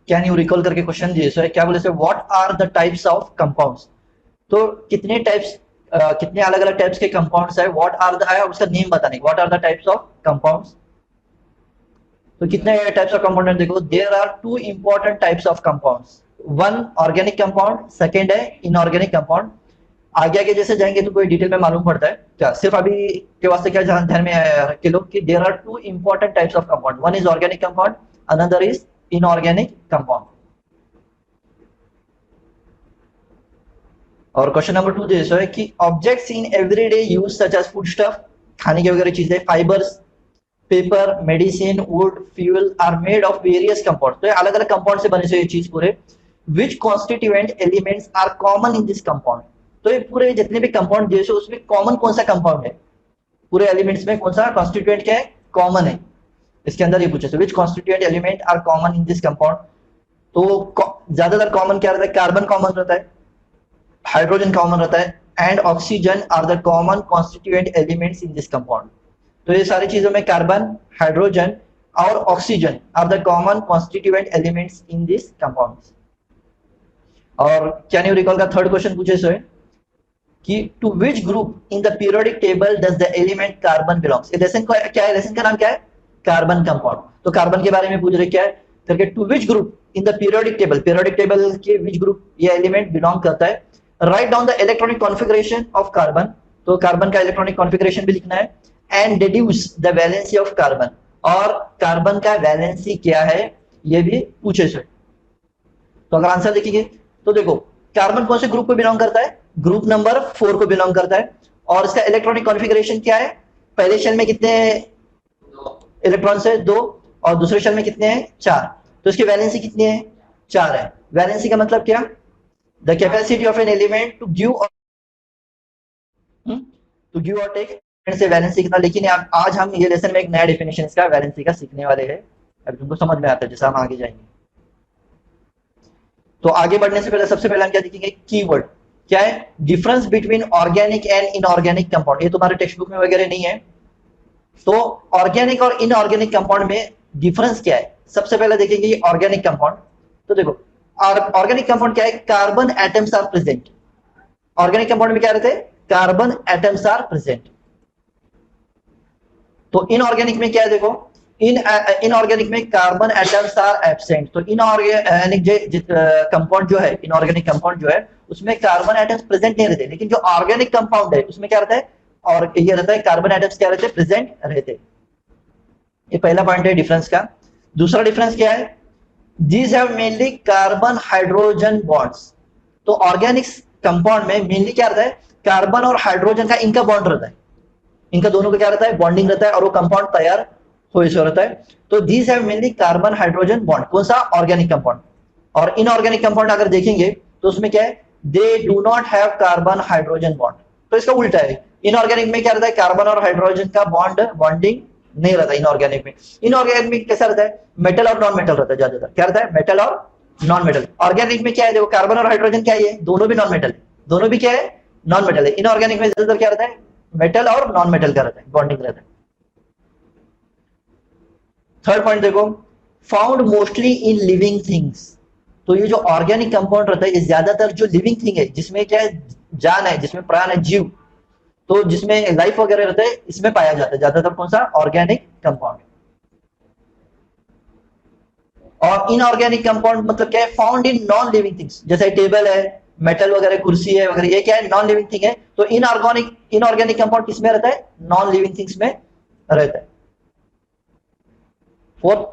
Can you recall करके question दिए सो है, क्या बोले sir, what are the types of compounds. तो कितने टाइप्स, कितने अलग अलग टाइप्स के कंपाउंड्स है, व्हाट आर द है उसका नेम बताने, what are the types of compounds. तो कितने टाइप्स ऑफ कंपाउंड है, देखो there are two important types of compounds, one organic compound, second है इनऑर्गेनिक कंपाउंड। आगे आगे जैसे जाएंगे तो कोई डिटेल में मालूम पड़ता है क्या, सिर्फ अभी के वास्ते क्या ध्यान में रख के लो कि there are two important types of compound, one is organic compound, another is inorganic compound. और क्वेश्चन नंबर 2 जैसा है कि objects in everyday use such as food stuff, खाने की वगैरह चीजें, fibres, paper, medicine, wood, fuel are made of various compound. तो ये अलग अलग कंपाउंड से बने से ये चीज पूरे, which constituent elements are common in this compound. तो ये पूरे जितने भी कंपाउंड जैसे उसमें कॉमन कौन सा कंपाउंड है, पूरे एलिमेंट्स में कौन सा कॉन्स्टिट्यूएंट क्या है, कॉमन है। इसके अंदर ये पूछे which constituent element are common in this compound. तो ज्यादातर कॉमन क्या रहता है, कार्बन कॉमन रहता है, हाइड्रोजन कॉमन रहता है and oxygen are the common constituent elements in this compound. तो ये सारी चीजों में कार्बन, हाइड्रोजन और oxygen are the common constituent elements in this compound. और कैन यू रिकॉल का थर्ड क्वेश्चन पूछे सो है कि to which group in the periodic table does the element carbon belongs. ये लेसन क्या है, लेसन का नाम क्या है, कार्बन कंपाउंड। तो कार्बन के बारे में पूछ रहे क्या है करके, to which group in the periodic table, periodic table के विच ग्रुप ये एलिमेंट बिलोंग करता है। Write down the electronic configuration of carbon, तो कार्बन का इलेक्ट्रॉनिक कॉन्फ़िगरेशन भी लिखना है, and deduce the valency of carbon, और कार्बन का वैलेंसी क्या है ये भी पूछे से। तो अगर आंसर देखेंगे तो देखो कार्बन कौन से ग्रुप को बिलोंग करता है, ग्रुप नंबर 4 को बिलोंग करता है। और इसका इलेक्ट्रॉनिक कॉन्फ़िगरेशन क्या है, पहले शेल में कितने इलेक्ट्रॉन्स है, 2, और दूसरे शेल में कितने हैं, 4। तो इसकी वैलेंसी कितनी है, 4 है। वैलेंसी का मतलब क्या, the capacity of an element to give or take से वैलेंसी कितना। लेकिन आज हम ये लेसन में एक नया डेफिनेशन इसका वैलेंसी का सीखने वाले हैं, अभी तुमको समझ में आता है जैसा हम आगे जाएंगे। तो आगे बढ़ने से पहले सबसे पहले हम क्या देखेंगे, कीवर्ड क्या है, difference between organic and inorganic compound. ये तुम्हारे टेक्स्ट बुक में वगैरह नहीं है। तो ऑर्गेनिक और इनऑर्गेनिक कंपाउंड में डिफरेंस क्या है, सबसे पहले देखेंगे ऑर्गेनिक कंपाउंड। तो देखो ऑर्गेनिक कंपाउंड क्या है, carbon atoms are present. Organic compound में क्या रहते हैं, कार्बन एटम्स आर प्रेजेंट। तो इनऑर्गेनिक में क्या है, देखो इनऑर्गेनिक में कार्बन एटम्स आर एब्सेंट। तो इनऑर्गेनिक कंपाउंड जो है, इनऑर्गेनिक कंपाउंड जो है उसमें कार्बन एटम्स प्रेजेंट नहीं रहते, लेकिन जो ऑर्गेनिक कंपाउंड है उसमें क्या रहता है, और ये रहता है कार्बन एटम्स क्या रहते हैं, प्रेजेंट रहते। ये पहला पॉइंट है डिफरेंस का। दूसरा डिफरेंस क्या है, these have mainly carbon hydrogen bonds. तो ऑर्गेनिक कंपाउंड में मेनली क्या रहता है, कार्बन और हाइड्रोजन का इनका बॉन्ड रहता है, इनका दोनों का क्या रहता है, बॉन्डिंग रहता है, और वो कंपाउंड तैयार हो इसे रहता है। तो these have mainly carbon hydrogen bond, कौन सा, ऑर्गेनिक कंपाउंड। और इनऑर्गेनिक कंपाउंड अगर देखेंगे तो उसमें क्या है, they do not have carbon hydrogen bond. तो इसका उल्टा है, इनऑर्गेनिक में क्या रहता है, कार्बन और हाइड्रोजन का बॉन्डिंग नहीं रहता इनऑर्गेनिक में। इनऑर्गेनिक में कैसा रहता है, मेटल और नॉन मेटल रहता है, ज्यादातर क्या रहता है, मेटल और नॉन मेटल। ऑर्गेनिक में क्या है, देखो कार्बन और हाइड्रोजन क्या है, दोनों भी नॉन मेटल है, दोनों भी क्या है, नॉन मेटल है। इनऑर्गेनिक में ज्यादातर क्या रहता है, मेटल और नॉन मेटल का रहता है, बॉन्डिंग रहता है। थर्ड पॉइंट देखो, found mostly in living things. तो ये जो ऑर्गेनिक कंपाउंड रहता है ये ज्यादातर जो लिविंग थिंग है, जिसमें क्या है, जान है, जिसमें प्राण है, जीव, तो जिसमें लाइफ वगैरह रहता है, इसमें पाया जाता है ज्यादातर कौन सा, ऑर्गेनिक कंपाउंड। और इनऑर्गेनिक कंपाउंड मतलब क्या है, found in non living things, जैसे टेबल है, मेटल वगैरह, कुर्सी है वगैरह, ये क्या है, नॉन लिविंग थिंग है। तो इनऑर्गेनिक कंपाउंड किसमें रहता है, नॉन लिविंग थिंग्स में रहता है। Fourth,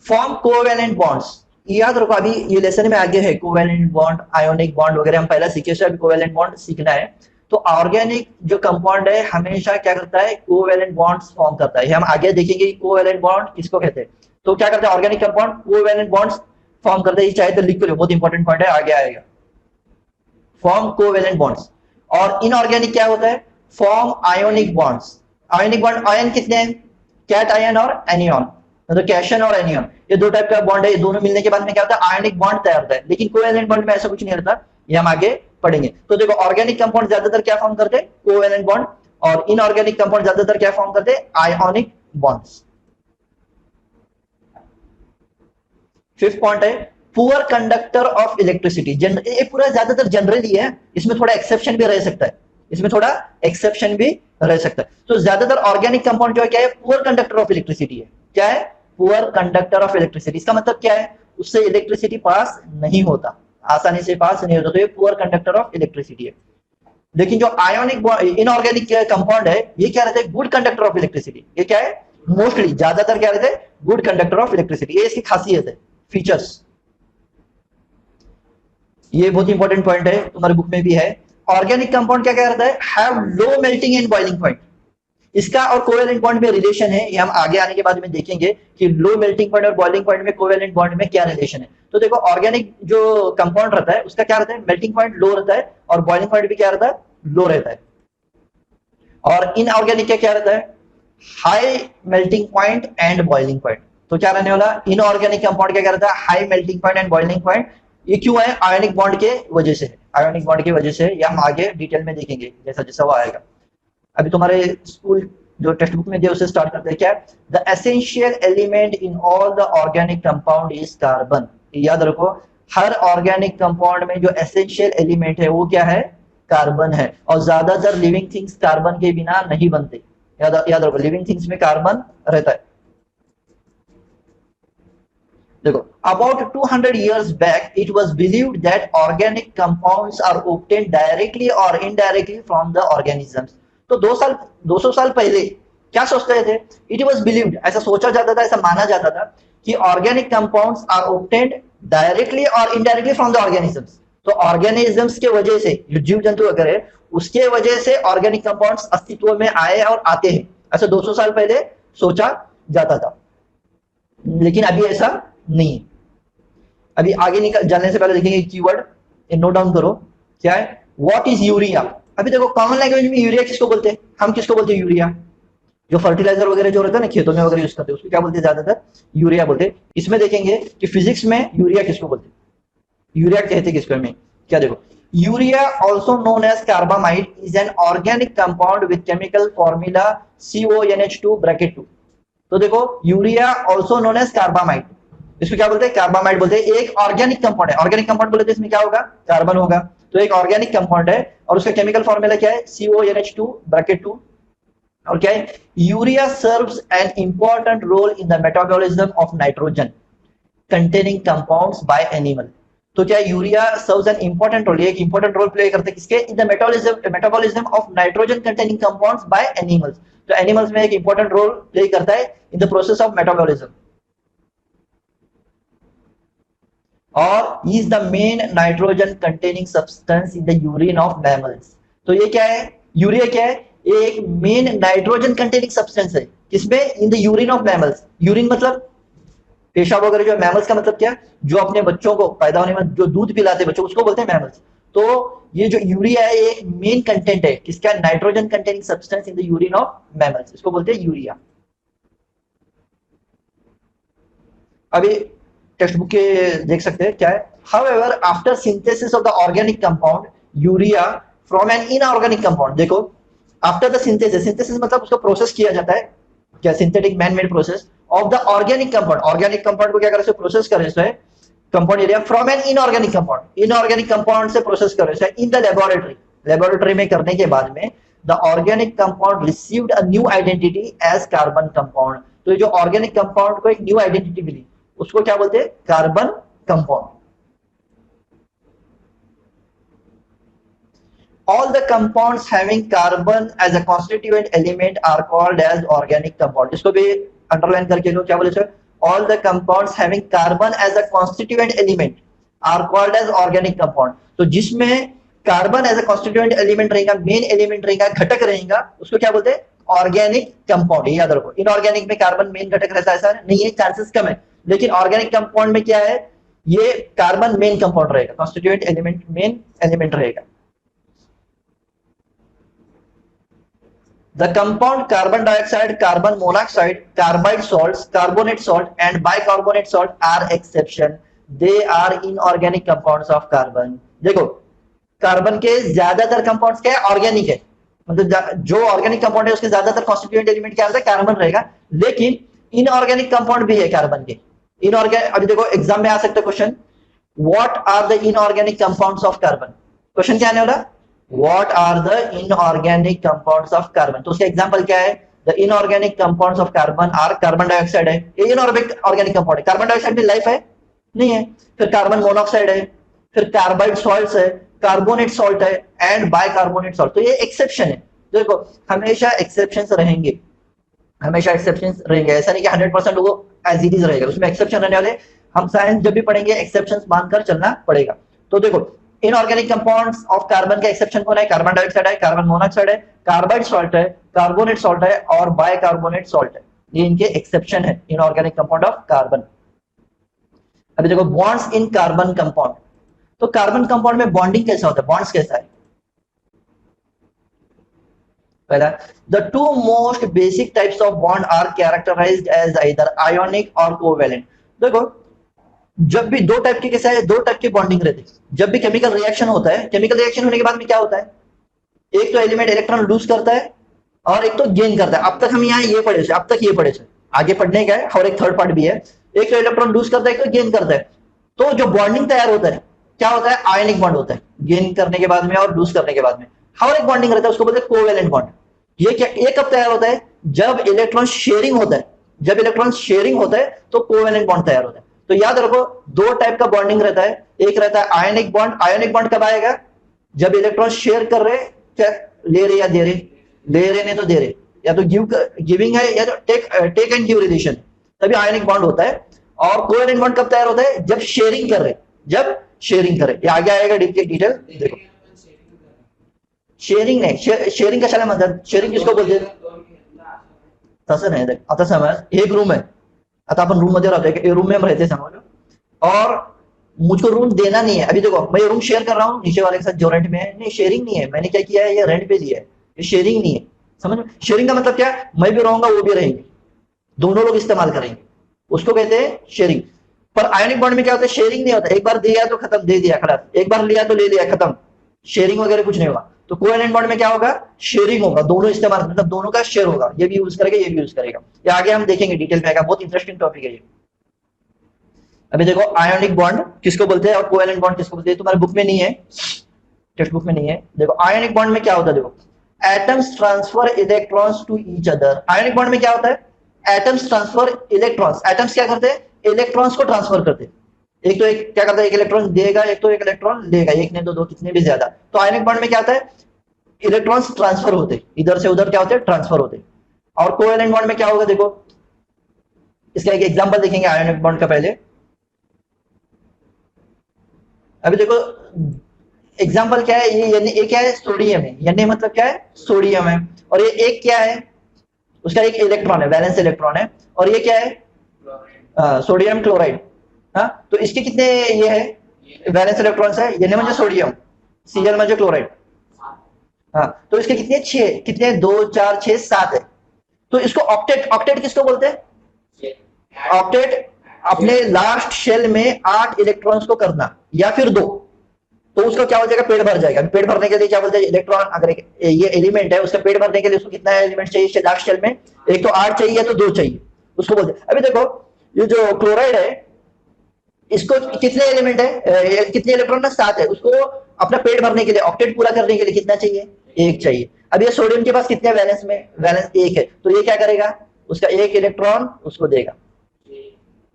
form covalent bonds. याद रखो अभी ये लेसन में आगे है कोवेलेंट बॉन्ड, आयोनिक बॉन्ड वगैरह हम पहले सीखे थे, अभी कोवेलेंट बॉन्ड सीखना है। तो ऑर्गेनिक जो कंपाउंड है हमेशा क्या करता है, कोवेलेंट बॉन्ड्स फॉर्म करता है। हम आगे देखेंगे कोवेलेंट बॉन्ड किसको कहते हैं। तो क्या करते हैं, organic compound covalent bonds form करते हैं, चाहे तो लिख लो, बहुत इंपॉर्टेंट पॉइंट है, आगे आएगा। Form covalent bonds. और इनऑर्गेनिक क्या होता है, form ionic bonds. Ionic bond, ion कितने हैं, कैट आयन और एनियन, मतलब कैशन और एनियन, ये दो टाइप का बॉन्ड है। ये दोनों मिलने के बाद में क्या होता है, आयनिक बॉन्ड तैयार होता है। लेकिन कोवेलेंट बॉन्ड में ऐसा कुछ नहीं रहता, ये हम आगे पढ़ेंगे। तो देखो ऑर्गेनिक कंपाउंड ज्यादातर क्या फॉर्म करते हैं, कोवेलेंट बॉन्ड, और इनऑर्गेनिक कंपाउंड ज्यादातर क्या फॉर्म करते हैं, आयोनिक बॉन्ड्स। फिफ्थ पॉइंट है, पुअर कंडक्टर ऑफ इलेक्ट्रिसिटी, ये पूरा ज्यादातर जनरली है, इसमें थोड़ा एक्सेप्शन भी रह सकता है, इसमें थोड़ा एक्सेप्शन भी रह सकता है। तो ज्यादातर ऑर्गेनिक कंपाउंड जो है क्या है, पुअर कंडक्टर ऑफ इलेक्ट्रिसिटी है। क्या है? Poor conductor of electricity. इसका मतलब क्या है? उससे इलेक्ट्रिसिटी पास नहीं होता, आसानी से पास नहीं होता, तो ये पुअर कंडक्टर ऑफ इलेक्ट्रिसिटी है। लेकिन जो आयोनिक इनऑर्गेनिक कंपाउंड है, ये क्या रहता है? Good conductor of electricity. ये क्या है? मोस्टली ज्यादातर क्या रहते हैं? Good conductor of electricity. ये इसकी खासियत है, फीचर्स। ये बहुत इंपॉर्टेंट पॉइंट है, तुम्हारे बुक में भी है। ऑर्गेनिक कंपाउंड क्या क्या रहता है? Have low melting and boiling point. इसका और कोवेलेंट बॉन्ड में रिलेशन है, ये हम आगे आने के बाद में देखेंगे कि लो मेल्टिंग पॉइंट और बॉइलिंग पॉइंट में कोवेलेंट बॉन्ड में क्या रिलेशन है। तो देखो, ऑर्गेनिक जो कंपाउंड रहता है उसका क्या रहता है? मेल्टिंग पॉइंट लो रहता है और बॉइलिंग पॉइंट भी क्या रहता है? लो रहता है। और इनऑर्गेनिक क्या रहता है? High melting point and boiling point. तो क्या रहने वाला? इनऑर्गेनिक कंपाउंड क्या रहता है? High melting point and boiling point. ये क्यों है? आयोनिक बॉन्ड के वजह से, आयोनिक बॉन्ड की वजह से। ये हम आगे डिटेल में देखेंगे जैसा जैसा वो आएगा। अभी तुम्हारे स्कूल जो टेक्स्ट बुक में दिया उससे स्टार्ट करते हैं। क्या? The essential element in all the organic compound is carbon. याद रखो, हर ऑर्गेनिक कंपाउंड में जो एसेंशियल एलिमेंट है वो क्या है? कार्बन है। और ज्यादातर लिविंग थिंग्स कार्बन के बिना नहीं बनते। याद रखो, लिविंग थिंग्स में कार्बन रहता है। देखो, about 200 years back it was believed that organic compounds are obtained directly or indirectly from the organisms। तो 200 साल पहले क्या सोचते थे? इट वॉज बिलीव्ड, ऐसा सोचा जाता था, ऐसा माना जाता था कि organic compounds are obtained directly or indirectly from the organisms. तो ऑर्गेनिजम्स के वजह से, जो जीव जंतु अगर है उसके वजह से ऑर्गेनिक कंपाउंड्स अस्तित्व में आए और आते हैं, ऐसा 200 साल पहले सोचा जाता था। लेकिन अभी ऐसा नहीं है। अभी आगे जानने से पहले देखेंगे कीवर्ड, नोट डाउन करो। क्या है? What is urea. अभी देखो, कॉमन लैंग्वेज में यूरिया किसको बोलते हैं? हम किसको बोलते हैं? यूरिया। जो फर्टिलाइजर वगैरह जो रहता है ना, खेतों में वगैरह यूज करते हैं, उसको क्या बोलते हैं? ज्यादातर यूरिया बोलते हैं। इसमें देखेंगे कि फिजिक्स में यूरिया किसको बोलते हैं, यूरिया कहते हैं किसको में। क्या देखो, urea also known as carbamide is an organic compound with chemical formula CONH2 bracket 2। तो देखो, urea also known as carbamide, इसको क्या बोलते हैं? कार्बामाइड बोलते हैं। एक ऑर्गेनिक कंपाउंड है। ऑर्गेनिक कंपाउंड बोले तो इसमें क्या होगा? कार्बन होगा। तो एक ऑर्गेनिक कंपाउंड है और उसका केमिकल फॉर्मूला क्या है? CONH2 bracket 2। और क्या है? Urea serves an important role in the metabolism of nitrogen containing compounds by animal. तो क्या urea serves an important role, एक इंपॉर्टेंट रोल प्ले करते हैं किसके? In the metabolism of nitrogen containing compounds by animals. तो animals में एक important role play करता है in the process of metabolism. और is the main nitrogen containing substance in the urine of mammals. तो ये क्या है? यूरिया क्या है? ये एक मेन नाइट्रोजन कंटेनिंग सब्सटेंस है। किसमें? इन the urine of mammals. Urine मतलब पेशाब वगैरह जो मैमल्स का मतलब क्या? जो अपने बच्चों को पैदा होने में जो दूध पिलाते हैं बच्चों, उसको बोलते हैं मैमल्स। तो ये जो यूरिया है ये मेन कंटेंट है किसका? Nitrogen containing substance in the urine of mammals, इसको बोलते हैं यूरिया। अभी टेक्स्ट बुक के देख सकते हैं क्या है। However, after synthesis of the organic compound urea from an inorganic compound, देखो आफ्टर द सिंथेसिस मतलब उसको प्रोसेस किया जाता है, क्या? Synthetic man made process of the organic compound. Organic compound को क्या करे? प्रोसेस करे compound urea from an inorganic compound. Inorganic compound से प्रोसेस करे इन द लेबोरेटरी में करने के बाद में the organic compound received a new identity as carbon compound. तो ये जो ऑर्गेनिक कंपाउंड को एक न्यू आइडेंटिटी मिली, उसको क्या बोलते हैं? Carbon compound. All the compounds having carbon as a constituent element are called as organic compound। इसको भी अंडरलाइन करके लो। क्या बोले sir? All the compounds having carbon as a constituent element are called as organic compound। तो जिसमें carbon as a constituent element रहेगा, main element रहेगा, घटक रहेगा, उसको क्या बोलते हैं? Organic compound. याद रखो, इनऑर्गेनिक में कार्बन मेन घटक रहता है, ऐसा नहीं है, चांसेस कम है। लेकिन ऑर्गेनिक कंपाउंड में क्या है? ये कार्बन मेन कंपाउंड रहेगा, कॉन्स्टिट्यूएंट एलिमेंट मेन एलिमेंट रहेगा। The compound carbon dioxide, carbon monoxide, carbide salts, carbonate salt and bicarbonate salt are exception। They are inorganic compounds of carbon। देखो, carbon के ज्यादातर compounds क्या है? ऑर्गेनिक है। मतलब जो ऑर्गेनिक कंपाउंड है उसके ज्यादातर कॉन्स्टिट्यूएंट एलिमेंट क्या रहता है? कार्बन रहेगा। लेकिन इनऑर्गेनिक कंपाउंड भी है कार्बन के। इनऑर्गेनिक, अभी देखो एग्जाम में आ सकता है question what are the inorganic compounds of carbon. Question क्या आने वाला, what are the inorganic compounds of carbon. तो उसका एग्जांपल क्या है, the inorganic compounds of carbon are, carbon dioxide है, ये इनऑर्गेनिक ऑर्गेनिक कंपाउंड है। कार्बन डाइऑक्साइड में लाइफ है नहीं है। फिर कार्बन मोनोऑक्साइड है, फिर कार्बाइड सॉल्ट्स है, कार्बोनेट सॉल्ट है एंड बाइकार्बोनेट सॉल्ट। तो ये एक्सेप्शन है। देखो हमेशा एक्सेप्शंस रहेंगे, हमेशा एक्सेप्शंस रहेंगे, ऐसा नहीं कि 100% वो एज इट इज रहेगा, उसमें एक्सेप्शन रहने वाले। हम साइंस जब भी पढ़ेंगे एक्सेप्शंस मानकर चलना पड़ेगा। तो देखो इनऑर्गेनिक कंपाउंड्स ऑफ कार्बन का एक्सेप्शन कौन है, कार्बन डाइऑक्साइड है, कार्बन मोनोऑक्साइड है, कार्बाइड सॉल्ट है, कार्बोनेट सॉल्ट है और बाइकार्बोनेट सॉल्ट है। ये इनके एक्सेप्शन है इनऑर्गेनिक कंपाउंड ऑफ कार्बन। अभी देखो बॉन्ड्स इन कार्बन कंपाउंड। तो कार्बन कंपाउंड में बॉन्डिंग कैसा होता है, बॉन्ड्स कैसा है। पहला, the two most basic types of bond are characterised as either ionic or covalent. देखो जब भी दो टाइप की कैसा है, दो टाइप की बॉन्डिंग रहती है। जब भी केमिकल रिएक्शन होता है, केमिकल रिएक्शन होने के बाद में क्या होता है, एक तो एलिमेंट इलेक्ट्रॉन लूज करता है और एक तो गेन करता है। अब तक हम यहाँ ये पढ़े थे, अब तक ये पढ़े थे, आगे पढ़ने का है और एक थर्ड पार्ट भी है। एक तो इलेक्ट्रॉन लूज करता है, एक तो गेन करता है। तो जो बॉन्डिंग तैयार होता है क्या होता है, आयनिक बॉन्ड होता है, गेन करने के बाद में और लूज करने के बाद में। और एक बॉन्डिंग रहता है उसको बोलते हैं कोवेलेंट बॉन्ड। ये क्या, ये कब तैयार होता है, जब इलेक्ट्रॉन शेयरिंग होता है। जब इलेक्ट्रॉन शेयरिंग होता है तो कोवेलेंट बॉन्ड तैयार होता है। तो याद रखो दो टाइप का बॉन्डिंग रहता है, एक रहता है आयनिक बॉन्ड। आयनिक बॉन्ड कब आएगा, जब इलेक्ट्रॉन शेयर कर रहे, क्या ले रहे या दे रहे, ले रहे नहीं तो दे रहे, या तो गिविंग है या तो टेक एंड गिव रिलेशन, तभी आयनिक बॉन्ड होता है। और कोवेलेंट बॉन्ड कब तैयार होता है, जब शेयरिंग कर रहे, जब शेयरिंग करे। ये आगे आएगा डिटेल देखो। शेयरिंग नहीं, शेयरिंग कशाला म्हणतात, शेयरिंग किसको बोलते, तसं नाही। देख आता समज एक रूम है, आता अपन रूम मध्ये रहते, रूम में हम रहते समझ, और मुझको रूम देना नहीं है। अभी देखो मैं ये रूम शेयर कर रहा हूँ नीचे वाले के साथ जो रेंट में है, नहीं शेयरिंग नहीं है, मैंने क्या किया है, ये रेंट पे दिया है, ये शेयरिंग नहीं है। समझ में, शेयरिंग का मतलब क्या, मैं भी रहूंगा वो भी रहेंगे, दोनों लोग इस्तेमाल करेंगे, उसको कहते हैं शेयरिंग। पर आयनिक बॉन्ड में क्या होता है, शेयरिंग नहीं होता, एक बार दिया तो खत्म, दे दिया खलास, एक बार लिया तो ले लिया खत्म, शेयरिंग वगैरह कुछ नहीं होगा। तो कोवेलेंट बॉन्ड में क्या होगा, शेयरिंग होगा, दोनों इस्तेमाल, मतलब दोनों का शेयर होगा, ये भी यूज करेगा ये भी यूज करेगा। ये आगे हम देखेंगे डिटेल में आएगा, बहुत इंटरेस्टिंग टॉपिक है ये। अभी देखो आयोनिक बॉन्ड किसको बोलते हैं और कोवेलेंट बॉन्ड किसको बोलते हैं, तुम्हारे बुक में नहीं है, टेक्स्ट बुक में नहीं है। देखो आयोनिक बॉन्ड में क्या होता है, देखो atoms transfer electrons to each other. Ionic bond में क्या होता है, एटम्स ट्रांसफर इलेक्ट्रॉन्स, एटम्स क्या करते हैं, इलेक्ट्रॉन्स को ट्रांसफर करते हैं। एक तो एक क्या करता है, एक इलेक्ट्रॉन देगा, एक तो एक इलेक्ट्रॉन लेगा, एक ने तो दो, कितने भी ज्यादा। तो आयोनिक बॉन्ड में क्या होता है, इलेक्ट्रॉन्स ट्रांसफर होते, इधर से उधर क्या होते हैं, ट्रांसफर होते। और कोवेलेंट बॉन्ड में क्या होगा, देखो इसका एक एग्जांपल देखेंगे आयोनिक बॉन्ड का पहले। अभी देखो एग्जांपल क्या है, ये क्या है, सोडियम है, Na मतलब क्या है, सोडियम है। और ये एक क्या है, उसका एक इलेक्ट्रॉन है, वैलेंस इलेक्ट्रॉन है। और ये क्या है, सोडियम क्लोराइड। हाँ तो इसके कितने ये है, वैलेंस इलेक्ट्रॉन्स है, Na म्हणजे सोडियम, Cl म्हणजे क्लोराइड। हाँ तो इसके कितने, 6, कितने 2 4 6 7 है। तो इसको ऑक्टेट, ऑक्टेट किसको बोलते हैं, ऑक्टेट अपने लास्ट शेल में 8 इलेक्ट्रॉन्स को करना या फिर 2, तो उसका क्या हो जाएगा, पेट भर जाएगा। पेट भरने के लिए क्या बोलते हैं, इलेक्ट्रॉन, अगर ये एलिमेंट है उसका पेट भरने के लिए उसको कितना एलिमेंट चाहिए लास्ट शेल में, एक तो 8 चाहिए तो 2 चाहिए, उसको बोलते हैं। अभी देखो ये जो क्लोराइड है इसको कितने एलिमेंट है, कितने इलेक्ट्रॉन ना 7 है, उसको अपना पेट भरने के लिए, ऑक्टेट पूरा करने के लिए कितना चाहिए, 1 चाहिए। अब ये सोडियम के पास कितने वैलेंस में, वैलेंस 1 है, तो ये क्या करेगा, उसका 1 इलेक्ट्रॉन उसको देगा।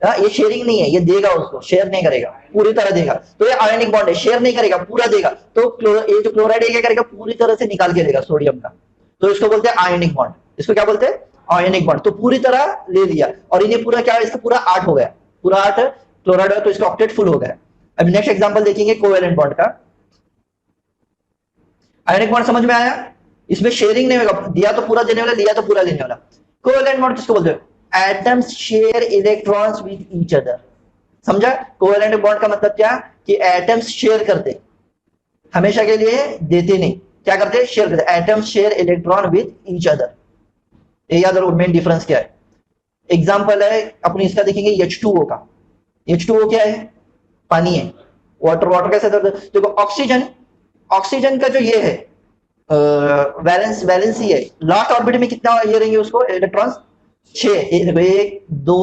ये शेयरिंग नहीं है, ये देगा उसको, शेयर नहीं करेगा, पूरी तरह देगा। तो ये आयोनिक बॉन्ड है, शेयर नहीं करेगा, पूरा देगा। तो ये जो क्लोराइड है क्या करेगा, पूरी तरह से निकाल के देगा सोडियम का, तो इसको बोलते हैं आयोनिक बॉन्ड। इसको क्या बोलते हैं, आयोनिक बॉन्ड। तो पूरी तरह ले लिया और इन्हें पूरा क्या है, इसका पूरा 8 हो गया, पूरा 8 क्लोराइड है, तो इसका ऑक्टेट फुल हो गया। अब नेक्स्ट एग्जांपल देखेंगे कोवेलेंट बॉन्ड का। आयोनिक बॉन्ड समझ में आया, इसमें शेयरिंग नहीं होगा, दिया तो पूरा देने वाला, लिया तो पूरा देने वाला। कोवेलेंट बॉन्ड किसको बोलते हैं, atoms share electrons with each other. समझा, कोवेलेंट बॉन्ड का मतलब क्या, कि एटम्स शेयर करते, हमेशा के लिए देते नहीं, क्या करते, शेयर करते। Atoms share electron with each other, ये याद रखो मेन डिफरेंस क्या है। एग्जांपल है अपनी इसका देखेंगे H2O का। H2O क्या है, पानी है, वाटर, वाटर कैसे देखो ऑक्सीजन, ऑक्सीजन का जो ये है वैलेंस, वैलेंस ही है, लास्ट ऑर्बिट में कितना ये रहेंगे उसको इलेक्ट्रॉन्स, 6, 1 2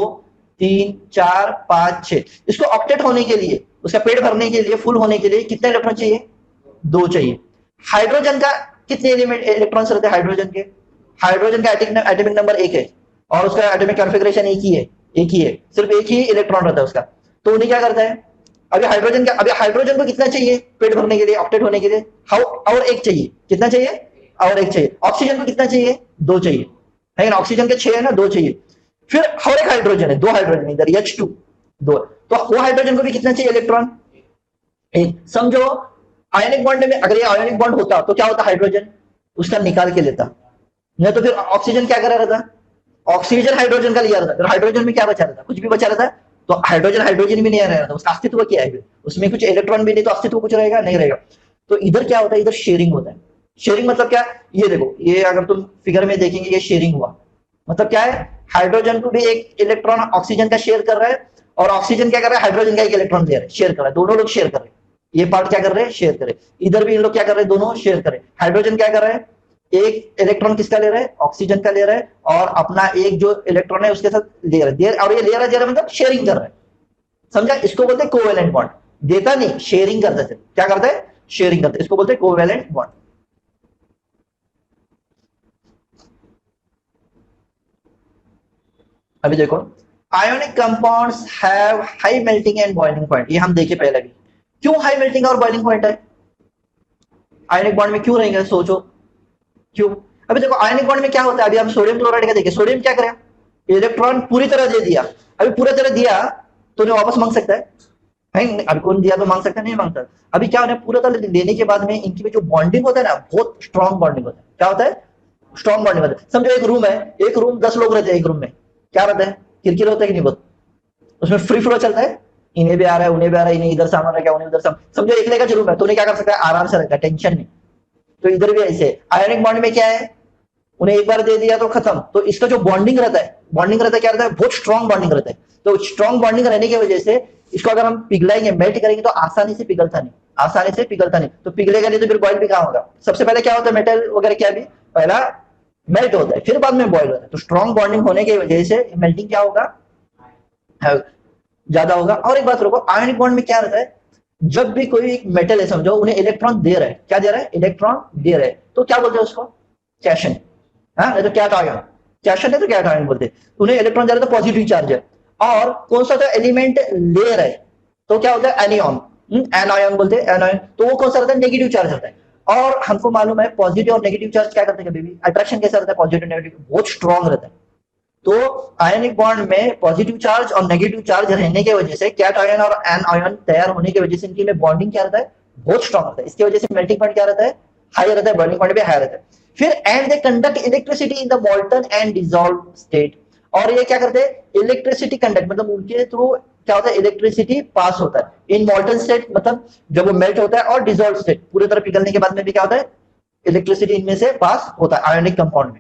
3 4 5 6। इसको ऑक्टेट होने के लिए उसका पेट भरने के लिए, फुल होने के लिए कितने इलेक्ट्रॉन चाहिए? 2 चाहिए। हाइड्रोजन का कितने एलिमेंट इलेक्ट्रॉन्स रहते हैं हाइड्रोजन के? हाइड्रोजन का एटॉमिक नंबर 1 है और उसका एटॉमिक कॉन्फ़िगरेशन एक ही है, एक ही है, सिर्फ एक ही इलेक्ट्रॉन रहता है उसका। तो उन्हें क्या करता है, अभी हाइड्रोजन को कितना चाहिए पेट भरने के लिए, ऑक्टेट होने के लिए? हाउ और एक चाहिए, कितना चाहिए? और एक चाहिए। ऑक्सीजन को कितना चाहिए? 2 चाहिए, है ना? ऑक्सीजन के 6 है ना, 2 चाहिए। फिर और एक हाइड्रोजन है, 2 हाइड्रोजन इधर, H2 2। तो वो हाइड्रोजन को भी कितना चाहिए इलेक्ट्रॉन? एक। समझो आयनिक बॉन्ड में अगर ये आयनिक बॉन्ड होता तो क्या होता, हाइड्रोजन उसका निकाल के लेता, नहीं तो फिर ऑक्सीजन क्या करा रहता? ऑक्सीजन हाइड्रोजन का लिया रहता, फिर हाइड्रोजन में क्या बचा रहता? कुछ भी बचा रहता। तो हाइड्रोजन हाइड्रोजन भी नहीं रह रहा, उसका अस्तित्व क्या है? उसमें कुछ इलेक्ट्रॉन भी नहीं, तो अस्तित्व कुछ रहेगा नहीं रहेगा। तो इधर क्या होता है, इधर शेयरिंग होता है। शेयरिंग मतलब क्या? ये देखो, ये अगर तुम फिगर में देखेंगे, ये शेयरिंग हुआ मतलब क्या है, हाइड्रोजन को भी एक इलेक्ट्रॉन ऑक्सीजन का शेयर कर रहा है, और ऑक्सीजन क्या कर रहा है, हाइड्रोजन का एक इलेक्ट्रॉन दे रहा है, शेयर कर रहा है, दोनों लोग शेयर कर रहे हैं। ये पार्ट क्या कर रहे हैं, शेयर कर रहे हैं। इधर भी इन लोग क्या कर रहे हैं, दोनों शेयर कर रहे हैं। हाइड्रोजन क्या कर रहा है, एक इलेक्ट्रॉन किसका ले रहा है, ऑक्सीजन का ले रहा है, और अपना एक जो इलेक्ट्रॉन है उसके साथ ले रहा है, और ये ले रहा है मतलब शेयरिंग कर रहा है। समझा? इसको बोलते हैं कोवेलेंट बॉन्ड। देता नहीं, शेयरिंग करता है। क्या करता है? शेयरिंग करता है। इसको बोलते हैं कोवेलेंट बॉन्ड। अभी देखो, ionic compounds have high melting and boiling point, ये हम देखे पहले भी। क्यों हाई मेल्टिंग और बॉइलिंग पॉइंट है आयोनिक बॉन्ड में, क्यों रहेंगे? सोचो क्यों। अभी देखो आयोनिक बॉन्ड में क्या होता है, अभी हम सोडियम क्लोराइड का देखिए, सोडियम क्या करें, इलेक्ट्रॉन पूरी तरह दे दिया। अभी पूरी तरह दिया तो उन्हें वापस मांग सकता है? अभी कौन दिया तो मांग सकता है, नहीं मांगता। अभी क्या होता है, पूरा तरह देने के बाद में इनकी जो बॉन्डिंग होता है ना, बहुत स्ट्रॉन्ग बॉन्डिंग होता है। क्या होता है? स्ट्रॉन्ग बॉन्डिंग होता है। समझो एक रूम है, एक रूम 10 लोग रहते हैं, एक रूम में क्या रहता है, किरकिर होता है कि नहीं? बहुत उसमें फ्री फ्लो चलता है, इन्हें भी आ रहा है, उन्हें भी आ रहा है, इन्हें इधर सामान रखा, उन्हें उधर सामान। समझो एक लेगा रूम है, तो उन्हें क्या कर सकता है, आराम से रखा, टेंशन नहीं। तो इधर भी ऐसे आयोनिक बॉन्ड में क्या है, उन्हें एक बार दे दिया तो खत्म। तो इसका जो बॉन्डिंग रहता है, बॉन्डिंग रहता है क्या रहता है, बहुत स्ट्रॉन्ग बॉन्डिंग रहता है। तो स्ट्रॉन्ग बॉन्डिंग रहने की वजह से इसको अगर हम पिघलाएंगे, मेल्ट करेंगे, तो आसानी से पिघलता नहीं, आसानी से पिघलता नहीं। तो पिघलेगा नहीं तो फिर बॉइल भी कहाँ होगा? सबसे पहले क्या होता है, मेटल वगैरह क्या भी पहला मेल्ट होता है, फिर बाद में बॉइल होता है। तो स्ट्रॉन्ग बॉन्डिंग होने की वजह से मेल्टिंग क्या होगा, ज्यादा होगा। और एक बात रुको, आयनिक बॉन्ड में क्या रहता है, जब भी कोई एक मेटल है, समझो उन्हें इलेक्ट्रॉन दे रहा है, क्या दे रहा है, इलेक्ट्रॉन दे रहा है, तो क्या बोलते हैं उसको, कैशन। हाँ, नहीं तो क्या आयन, कैशन है तो क्या आयन बोलते हैं। उन्हें इलेक्ट्रॉन जा रहा है तो पॉजिटिव चार्ज है, और कौन सा एलिमेंट ले रहा है तो क्या होता है, एनियन, एनायन बोलते हैं, एनायन। तो वो कौन सा रहता है, नेगेटिव चार्ज होता है। और हमको मालूम है पॉजिटिव और नेगेटिव चार्ज क्या करते हैं, कभी भी अट्रैक्शन कैसा रहता है, पॉजिटिव नेगेटिव बहुत स्ट्रॉन्ग रहता है। तो आयनिक बॉन्ड में पॉजिटिव चार्ज और नेगेटिव चार्ज रहने की वजह से कैट आयन और एन आयन तैयार होने की वजह से इनकी में बॉन्डिंग क्या रहता है, बहुत स्ट्रॉन्ग रहता है। इसकी वजह से मेल्टिंग पॉइंट क्या रहता है, हाई रहता है, बॉइलिंग पॉइंट भी हाई रहता है। फिर and they conduct electricity in the मॉल्टन and dissolve state. और ये क्या करते हैं, इलेक्ट्रिसिटी कंडक्ट मतलब उनके थ्रू क्या होता है, इलेक्ट्रिसिटी पास होता है इन मॉल्टन स्टेट, मतलब जब वो मेल्ट होता है, और डिसॉल्व स्टेट पूरी तरह पिघलने के बाद में भी क्या होता है, इलेक्ट्रिसिटी इनमें से पास होता है आयोनिक कंपाउंड में।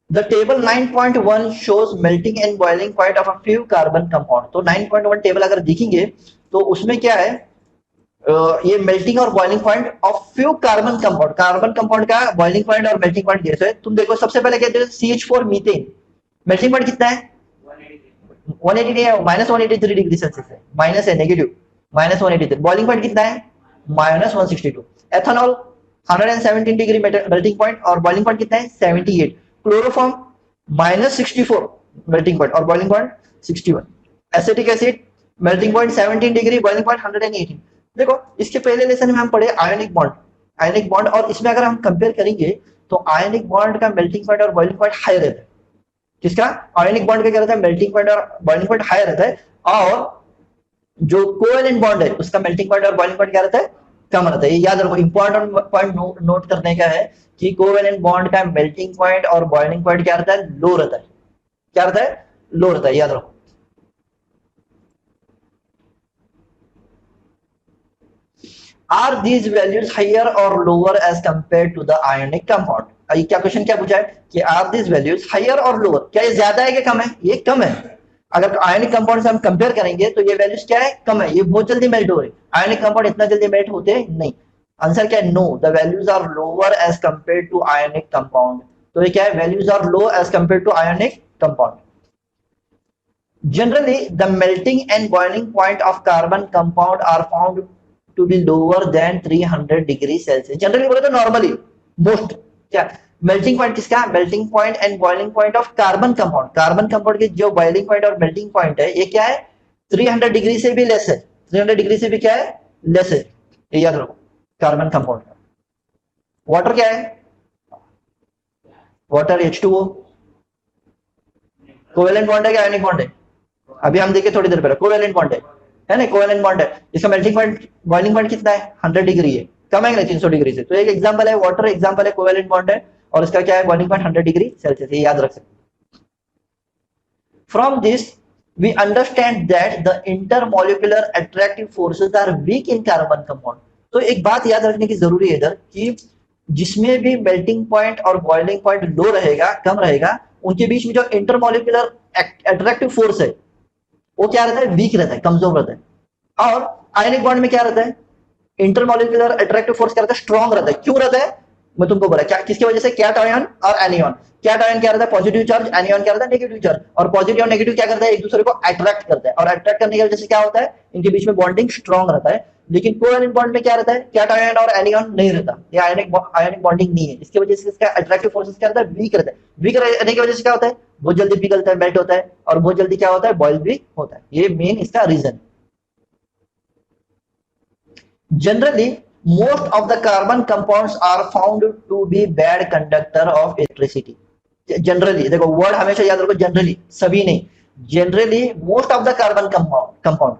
The table 9.1 shows melting and boiling point of a few carbon compound। तो 9.1 टेबल अगर देखेंगे तो उसमें क्या है, ये मेल्टिंग और boiling point of few carbon compound, carbon compound का बॉइलिंग पॉइंट और मेल्टिंग पॉइंट कैसे है। तुम देखो सबसे पहले कहते हैं CH4 मीथेन, मेल्टिंग पॉइंट कितना है, 180 है, -183 डिग्री सेल्सियस है, माइनस है, नेगेटिव -183। बॉइलिंग पॉइंट कितना है, -162। एथेनॉल 117 डिग्री मेल्टिंग पॉइंट और बॉइलिंग पॉइंट कितना है, 78। क्लोरोफॉर्म -64 मेल्टिंग पॉइंट और boiling point 61। Acetic acid melting point 17 degree, boiling point 118। देखो इसके पहले लेसन में हम पढ़े आयोनिक बॉन्ड, आयोनिक बॉन्ड, और इसमें अगर हम कंपेयर करेंगे तो आयोनिक बॉन्ड का मेल्टिंग पॉइंट और बॉइलिंग पॉइंट हाई रहता है। किसका, आयोनिक बॉन्ड का क्या रहता है, मेल्टिंग पॉइंट और बॉइलिंग पॉइंट हाई रहता है। और जो कोवेलेंट बॉन्ड है उसका मेल्टिंग पॉइंट और बॉइलिंग पॉइंट क्या रहता है, कम रहता है। ये याद रखो, इंपॉर्टेंट पॉइंट नोट करने का है कि कोवेलेंट बॉन्ड का मेल्टिंग पॉइंट और बॉइलिंग पॉइंट क्या रहता है, लो रहता है। क्या रहता है, लो रहता है, याद रखो। Are these values higher or lower as compare to the ionic compound. ये क्या क्वेश्चन क्या पूछा है कि are these values higher or lower, क्या ये ज्यादा है कि कम है, ये कम है। अगर आयोनिक कंपाउंड से हम कंपेयर करेंगे तो ये वैल्यूज क्या है, कम है, ये बहुत जल्दी मेल्ट हो रहे। आयोनिक कंपाउंड इतना जल्दी मेल्ट होते नहीं। आंसर क्या है, no, the values are lower as compare to ionic compound. तो ये क्या है, values are low as compare to ionic compound. Generally the melting and boiling point of carbon compound are found to be lower than 300 degree Celsius. Generally बोले तो normally most क्या melting point किसका, melting point and boiling point of carbon compound, carbon compound के जो boiling point और melting point है ये क्या है 300 डिग्री से भी लेस है, 300 डिग्री से भी क्या है लेस है, ये याद रखो कार्बन कंपाउंड का। वाटर क्या है, वाटर H2O कोवेलेंट बॉन्ड है क्या आयनिक बॉन्ड है, अभी हम देखे थोड़ी देर पहले कोवेलेंट बॉन्ड है ना, कोवेलेंट बॉन्ड है, इसका मेल्टिंग पॉइंट बॉइलिंग पॉइंट कितना है 100 डिग्री है, कम है ना 300 डिग्री से, तो एक एग्जांपल है वाटर, एग्जांपल है कोवेलेंट बॉन्ड है और इसका क्या है बॉइलिंग पॉइंट 100 डिग्री सेल्सियस, ये याद रख सकते। From this we understand that the intermolecular attractive forces are weak in carbon compound। तो एक बात याद रखने की जरूरी है इधर कि जिसमें भी मेल्टिंग पॉइंट और बॉइलिंग पॉइंट लो रहेगा कम रहेगा उनके बीच में जो इंटरमोलिकुलर अट्रैक्टिव फोर्स है वो क्या रहता है वीक रहता है, कमजोर रहता है। और आयनिक बॉन्ड में क्या रहता है इंटरमोलिकुलर अट्रैक्टिव फोर्स क्या रहता है स्ट्रॉन्ग रहता है। क्यों रहता है मैं तुमको बोला क्या किसकी वजह से, कैट आयन और एनियन। कैट आयन क्या रहता है पॉजिटिव चार्ज, एनियन क्या रहता है नेगेटिव चार्ज, और पॉजिटिव और नेगेटिव क्या करता है एक दूसरे को अट्रैक्ट करता है और अट्रैक्ट करने की वजह से क्या होता है इनके बीच में बॉन्डिंग स्ट्रॉन्ग रहता है। लेकिन कोवेलेंट बॉन्ड में क्या रहता है कैट आयन और एनियन नहीं रहता, ये आयनिक बॉन्डिंग नहीं है, इसकी वजह से इसका अट्रैक्टिव फोर्सेस क्या रहता है वीक रहता है। वीक रहने की वजह से क्या होता है बहुत जल्दी पिघलता है मेल्ट होता है और बहुत जल्दी क्या होता है बॉयल भी होता है, ये मेन इसका reason. Generally, most of the carbon compounds are found to be bad conductor of electricity। Generally देखो वर्ड हमेशा याद रखो जनरली, सभी नहीं, generally most of the carbon compound,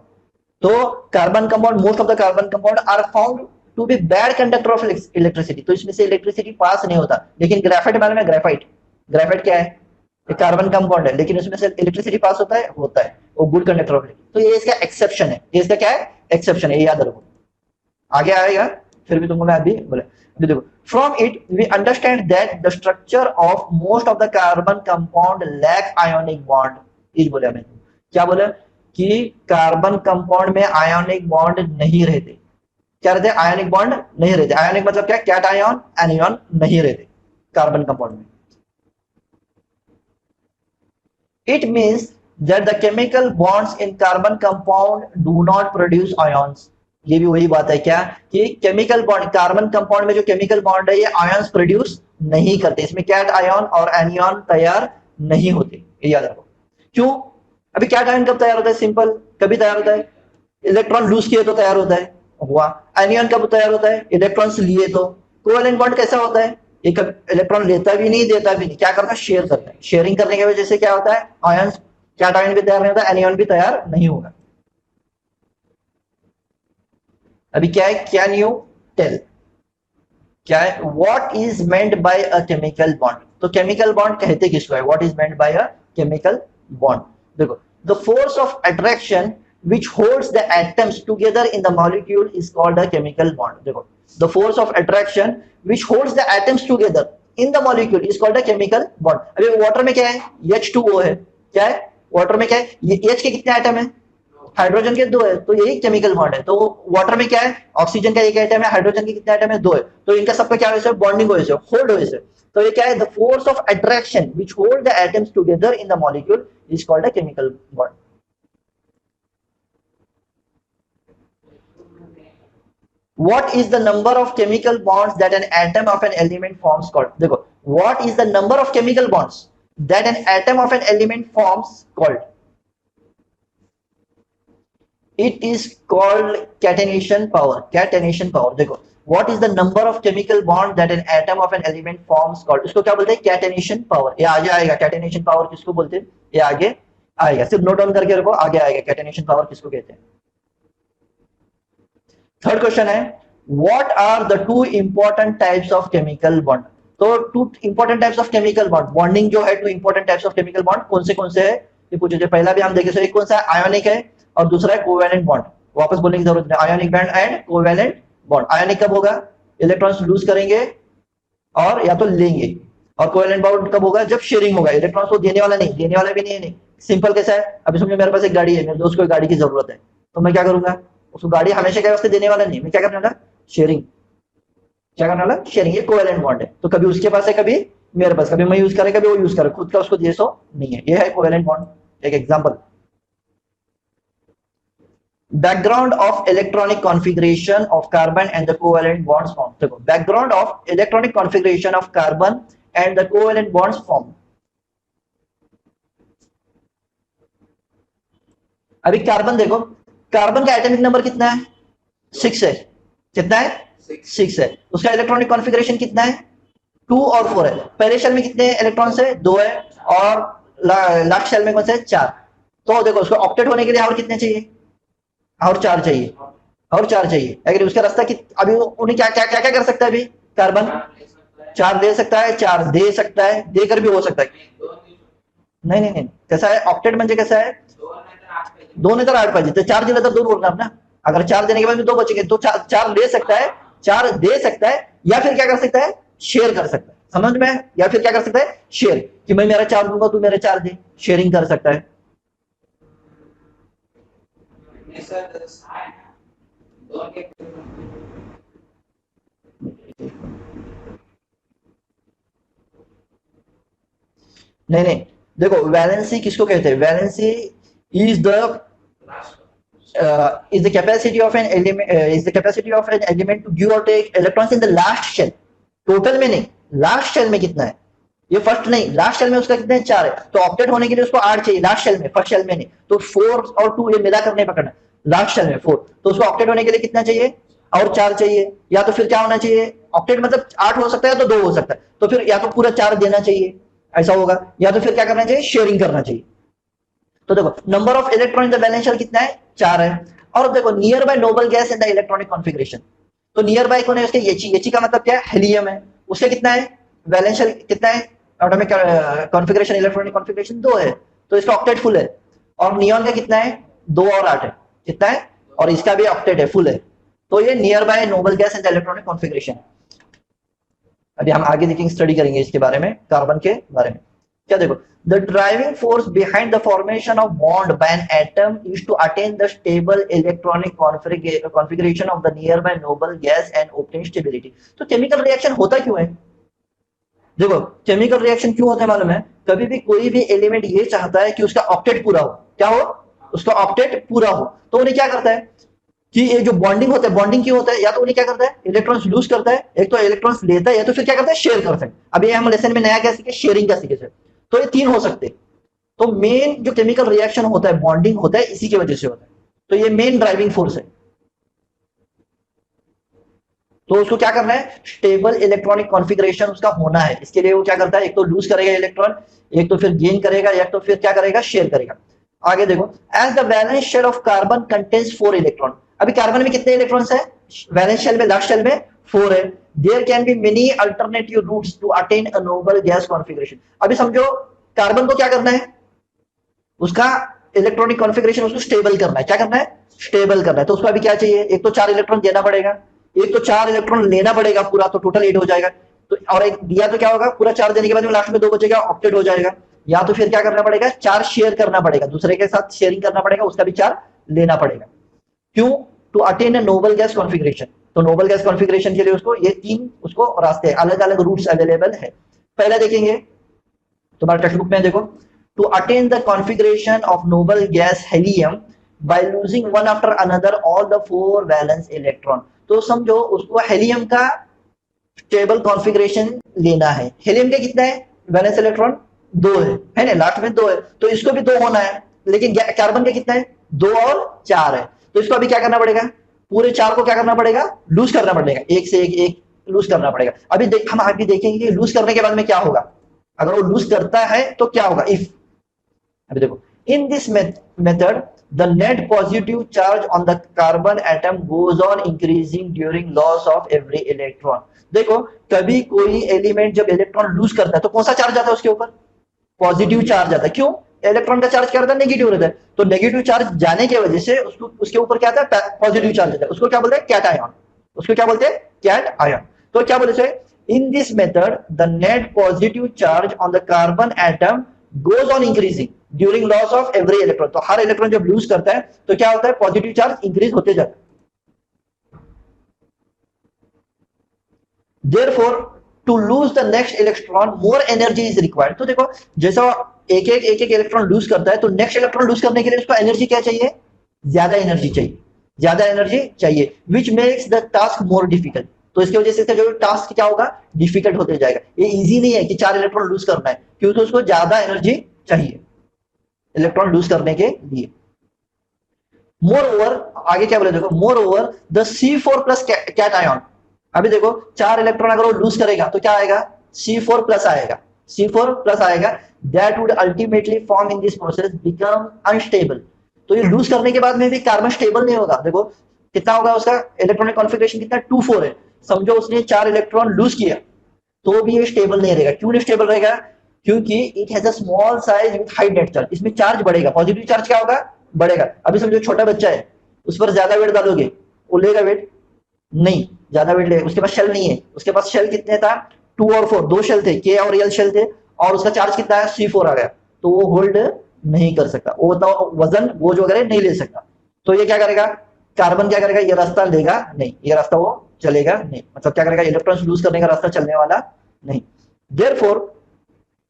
तो carbon compound most of the carbon compound are found to be bad conductor of electricity, तो इसमें से इलेक्ट्रिसिटी पास नहीं होता। लेकिन ग्रेफाइट मालूम है ग्रेफाइट, ग्रेफाइट क्या है ये कार्बन कंपाउंड है लेकिन उसमें से इलेक्ट्रिसिटी पास होता है वो गुड कंडक्टर ऑफ इलेक्ट्रिसिटी, तो ये इसका एक्सेप्शन है, ये इसका क्या है एक्सेप्शन है, ये याद रखो आगे आएगा फिर भी तुमको मैं अभी बोले। अभी देखो from it we understand that the structure of most of the carbon compound lack ionic bond. इज बोले हमें क्या बोले कि कार्बन कंपाउंड में आयोनिक बॉन्ड नहीं रहते, क्या रहते आयोनिक बॉन्ड नहीं रहते, आयोनिक मतलब क्या कैट आयन एनियन नहीं रहते कार्बन कंपाउंड में। It means that the chemical bonds in carbon compound do not produce ions। ये भी वही बात है क्या कि केमिकल बॉन्ड कार्बन कंपाउंड में जो केमिकल बॉन्ड है ये आयंस प्रोड्यूस नहीं करते, इसमें कैट आयन और एनियन तैयार नहीं होते, ये याद रखो। क्यों अभी कैट आयन कब तैयार होता है सिंपल कभी तैयार होता है इलेक्ट्रॉन लूज किए तो तैयार होता है हुआ, एनियन कब तैयार होता है इलेक्ट्रॉन्स लिए तो। कोवेलेंट बॉन्ड कैसा होता है एक इलेक्ट्रॉन लेता भी नहीं देता भी नहीं, क्या करता है शेयर करता है, शेयरिंग करने की वजह से क्या होता है आयंस कैट आयन भी तैयार नहीं होता एनियन भी तैयार नहीं होगा। अभी क्या है कैन यू टेल क्या है what is meant by a chemical bond, तो केमिकल बॉन्ड कहते किसको है what is meant by a chemical bond. देखो the force of attraction which holds the atoms together in the molecule is called a chemical bond। देखो the force of attraction which holds the atoms together in the molecule is called a chemical bond। अभी water में क्या है H2O है, क्या है water में क्या है ये H के कितने एटम है हाइड्रोजन के 2 है, तो यही केमिकल बॉन्ड है। तो वाटर में क्या है ऑक्सीजन का एक एटम है हाइड्रोजन के कितने एटम है 2 है, तो इनका सबका क्या वजह से बॉन्डिंग वजह से होल्ड वजह से, तो ये क्या है the force of attraction which hold the atoms together in the molecule is called a chemical bond. What is the number of chemical bonds that an atom of an element forms called। देखो what is the number of chemical bonds that an atom of an element forms called, it is called catenation power। catenation power देखो what is the number of chemical bond that an atom of an element forms called, इसको क्या बोलते हैं catenation power। ये आगे आएगा catenation power किसको बोलते हैं ये आगे आएगा, सिर्फ नोट डाउन करके रखो आगे आएगा catenation power किसको कहते हैं। थर्ड क्वेश्चन है what are the two important types of chemical bond, तो two important types of chemical bond bonding जो है two important types of chemical bond कौन से है ये पूछे थे, पहला भी हम देखे एक कौन सा है आयोनिक है और दूसरा है कोवेलेंट बॉन्ड, वापस बोलने की जरूरत नहीं ionic bond and covalent bond. Ionic कब होगा इलेक्ट्रॉन्स लूज करेंगे और या तो लेंगे, और कोवेलेंट बॉन्ड कब होगा जब शेयरिंग होगा, इलेक्ट्रॉन्स को देने वाला नहीं देने वाला भी नहीं सिंपल कैसा है अभी समझो मेरे पास एक गाड़ी है मेरे दोस्त को गाड़ी की जरूरत है तो मैं क्या करूंगा उसको गाड़ी हमेशा क्या वास्ते देने वाला नहीं, मैं क्या करने वाला शेयरिंग, क्या करने वाला शेयरिंग, ये कोवेलेंट बॉन्ड है तो कभी उसके पास है कभी मेरे पास, कभी मैं यूज करे कभी वो यूज करे, खुद का उसको देशो नहीं है, ये है कोवेलेंट बॉन्ड एक example. background of electronic configuration of carbon and the covalent bonds formed. देखो background of electronic configuration of carbon and the covalent bonds formed. अभी कार्बन देखो, कार्बन का एटॉमिक नंबर कितना है? 6 है। कितना है? 6 है। उसका इलेक्ट्रॉनिक कॉन्फ़िगरेशन कितना है? 2 और 4 है। पहले शेल में कितने इलेक्ट्रॉन्स है? 2 है। और लास्ट शेल में कौन सा है? 4। तो देखो उसको ऑक्टेट होने के लिए और कितने चाहिए? और 4 चाहिए। और 4 चाहिए। अगर उसका रास्ता अभी उन्हें क्या क्या क्या क्या कर सकता है? अभी कार्बन 4 दे सकता है, 4 दे सकता है, देकर भी हो सकता है। नहीं नहीं नहीं, कैसा है ऑक्टेट म्हणजे कैसा है? 2 नहीं तो 8 पाहिजे, तो 4 दिला तर 2 बोलणार ना। अगर 4 देने के बाद 2 बचेंगे तो 4 ले सकता है, 4 दे सकता है, या फिर क्या कर सकता है? शेयर कर सकता है। समझ में? या फिर क्या कर सकता है? शेयर, कि मैं मेरा 4 दूंगा, तू मेरे 4 दे। शेयरिंग कर सकता है। नहीं नहीं, देखो वैलेंसी किसको कहते हैं? Valency is the capacity of an element to give or take electrons in the last shell. Total में नहीं, लास्ट शेल में कितना है? ये फर्स्ट नहीं, लास्ट शेल में उसका कितने? 4 है। तो ऑक्टेट होने के लिए उसको 8 चाहिए लास्ट शेल में, फर्स्ट शेल में नहीं। तो 4 और 2 ये मिला कर नहीं पकड़ना, लास्ट शेल में 4। तो उसको ऑक्टेट होने के लिए कितना चाहिए? और 4 चाहिए। या तो फिर क्या होना चाहिए? ऑक्टेट मतलब 8 हो सकता है तो 2 हो सकता है, तो फिर या तो पूरा 4 देना चाहिए, ऐसा होगा। या तो फिर क्या करना चाहिए? शेयरिंग करना चाहिए। तो देखो number of electron in the valence shell कितना है? 4 है। और देखो near by noble gas in the electronic configuration, तो नियर बाय कौन है? उसके एच का मतलब क्या है? हीलियम है। उसका कितना है? वैलेंस शेल कितना है? एटॉमिक कॉन्फ़िगरेशन, इलेक्ट्रॉनिक कॉन्फ़िगरेशन 2 है, तो इसका ऑक्टेट फुल है। और नियॉन का कितना है? 2 और 8 है। कितना है? और इसका भी ऑक्टेट है, फुल है। तो ये near by noble gas in the electronic configuration. अभी हम आगे देखेंगे, स्टडी करेंगे इसके बारे में, कार्बन के बारे में। क्या देखो, the driving force behind the formation of bond by an atom is to attain the stable electronic configuration of the nearby noble gas and obtain stability. तो केमिकल रिएक्शन होता क्यों है? देखो केमिकल रिएक्शन क्यों होता है मालूम है? कभी भी कोई भी एलिमेंट ये चाहता है कि उसका ऑक्टेट पूरा हो। क्या हो? उसका ऑक्टेट पूरा हो। तो उन्हें क्या करता है कि ये जो बॉन्डिंग होता है, बॉन्डिंग क्यों होता है? या तो उन्हें क्या करता है? इलेक्ट्रॉन्स लूज करता है, एक तो इलेक्ट्रॉन्स लेता है, या तो फिर क्या करता है? शेयर करता है। अभी हम लेसन में नया क्या सीखे? शेयरिंग का सीखे। तो ये 3 हो सकते हैं। तो मेन जो केमिकल रिएक्शन होता है, बॉन्डिंग होता है, इसी की वजह से होता है। तो ये मेन ड्राइविंग फोर्स है। तो उसको क्या करना है? स्टेबल इलेक्ट्रॉनिक कॉन्फ़िगरेशन उसका होना है। इसके लिए वो क्या करता है? एक तो लूज करेगा इलेक्ट्रॉन, एक तो फिर गेन करेगा, या तो फिर क्या करेगा? शेयर करेगा। आगे देखो, as the valence shell of carbon contains 4 electron. अभी कार्बन में कितने इलेक्ट्रॉन्स है? वैलेंस शेल में, लास्ट शेल में 4 है। There can be many alternative routes to attain a noble gas configuration. अभी समझो कार्बन को क्या करना है? उसका इलेक्ट्रॉनिक कॉन्फ़िगरेशन उसको स्टेबल करना है। क्या करना है? स्टेबल करना है। तो उसको अभी क्या चाहिए? एक तो 4 इलेक्ट्रॉन देना पड़ेगा, एक तो 4 इलेक्ट्रॉन लेना पड़ेगा पूरा, तो टोटल 8 हो जाएगा। तो और एक दिया तो क्या होगा? पूरा 4 देने के बाद में लास्ट में 2 बचेगा, ऑक्टेट हो जाएगा। या तो फिर क्या करना पड़ेगा? 4 शेयर करना पड़ेगा, दूसरे के साथ शेयरिंग करना पड़ेगा, उसका भी 4 लेना पड़ेगा। क्यों? To attain a noble gas configuration. तो नोबल गैस कॉन्फ़िगरेशन के लिए उसको ये 3 उसको रास्ते, अलग अलग रूट्स अवेलेबल है। पहला देखेंगे तुम्हारे टेक्स्ट बुक में, देखो, to attain the configuration of noble gas helium by losing one after another all the 4 valence electron। तो समझो उसको हेलियम का स्टेबल कॉन्फ़िगरेशन लेना है। हेलियम के कितना है? वैलेंस इलेक्ट्रॉन 2 है ना? लास्ट में 2 है, तो इसको भी 2 होना है। लेकिन कार्बन के कितना है? 2 और 4 है। तो इसको अभी क्या करना पड़ेगा? पूरे 4 को क्या करना पड़ेगा? लूज करना पड़ेगा, एक से एक लूज करना पड़ेगा। अभी हम आगे देखेंगे लूज करने के बाद में क्या होगा। अगर वो लूज करता है तो क्या होगा? इफ, अभी देखो, इन this method the net positive charge on the carbon atom goes on increasing during loss of every electron. देखो कभी कोई एलिमेंट जब इलेक्ट्रॉन लूज करता है तो कौन सा चार्ज आता है उसके ऊपर? पॉजिटिव चार्ज आता है। क्यों? इलेक्ट्रॉन का चार्ज क्या रहता है? नेगेटिव रहता है। तो नेगेटिव चार्ज जाने की वजह से उसको उसके ऊपर क्या आता है? पॉजिटिव चार्ज आता है। उसको क्या बोलते हैं? Cation. उसको क्या बोलते हैं? Cation. तो क्या बोलते हैं? In this method the net positive charge on the carbon atom goes on increasing during loss of every electron. तो हर इलेक्ट्रॉन जब लूज करता है तो क्या होता है? पॉजिटिव चार्ज इंक्रीज होते जाता है। Therefore, to lose the next electron, more energy is required। तो देखो जैसा एक एक इलेक्ट्रॉन लूज करता है, तो नेक्स्ट इलेक्ट्रॉन लूज करने के लिए उसको एनर्जी क्या चाहिए? ज्यादा एनर्जी चाहिए, ज्यादा एनर्जी चाहिए, which makes the task more difficult. तो इसकी वजह से इसका जो टास्क क्या होगा, डिफिकल्ट होते जाएगा। ये इजी नहीं है कि 4 इलेक्ट्रॉन लूज करना है, क्योंकि उसको ज्यादा एनर्जी चाहिए इलेक्ट्रॉन लूज करने के लिए। मोर ओवर, आगे क्या बोले देखो, moreover the C4+ cation. अभी देखो 4 इलेक्ट्रॉन अगर वो लूज करेगा तो क्या आएगा, C4+ आएगा, C4+ आएगा। That would ultimately form in this process become unstable. तो ये लूज करने के बाद में भी कार्बन स्टेबल नहीं होगा। देखो कितना होगा उसका इलेक्ट्रॉनिक कॉन्फ़िगरेशन, कितना 2,4 है। समझो उसने 4 इलेक्ट्रॉन लूज किया तो भी ये स्टेबल नहीं रहेगा। क्यों नहीं स्टेबल रहेगा, क्योंकि it has a small size with high net charge. इसमें चार्ज बढ़ेगा, पॉजिटिव चार्ज क्या होगा, बढ़ेगा। अभी समझो छोटा बच्चा है, उस पर ज्यादा वेट डालोगे, वो लेगा वेट नहीं, ज्यादा वेट लेगा। उसके पास शेल नहीं है, उसके पास शेल कितने था, 2 और 4, 2 शेल थे, के और एल शेल थे, और उसका चार्ज कितना है, C4 आ गया, तो वो होल्ड नहीं कर सकता, वो वजन बोझ वगैरह नहीं ले सकता। तो ये क्या करेगा, कार्बन क्या करेगा, ये रास्ता लेगा नहीं, ये रास्ता वो चलेगा नहीं, मतलब क्या करेगा, इलेक्ट्रॉन्स लूज करने का रास्ता चलने वाला नहीं। Therefore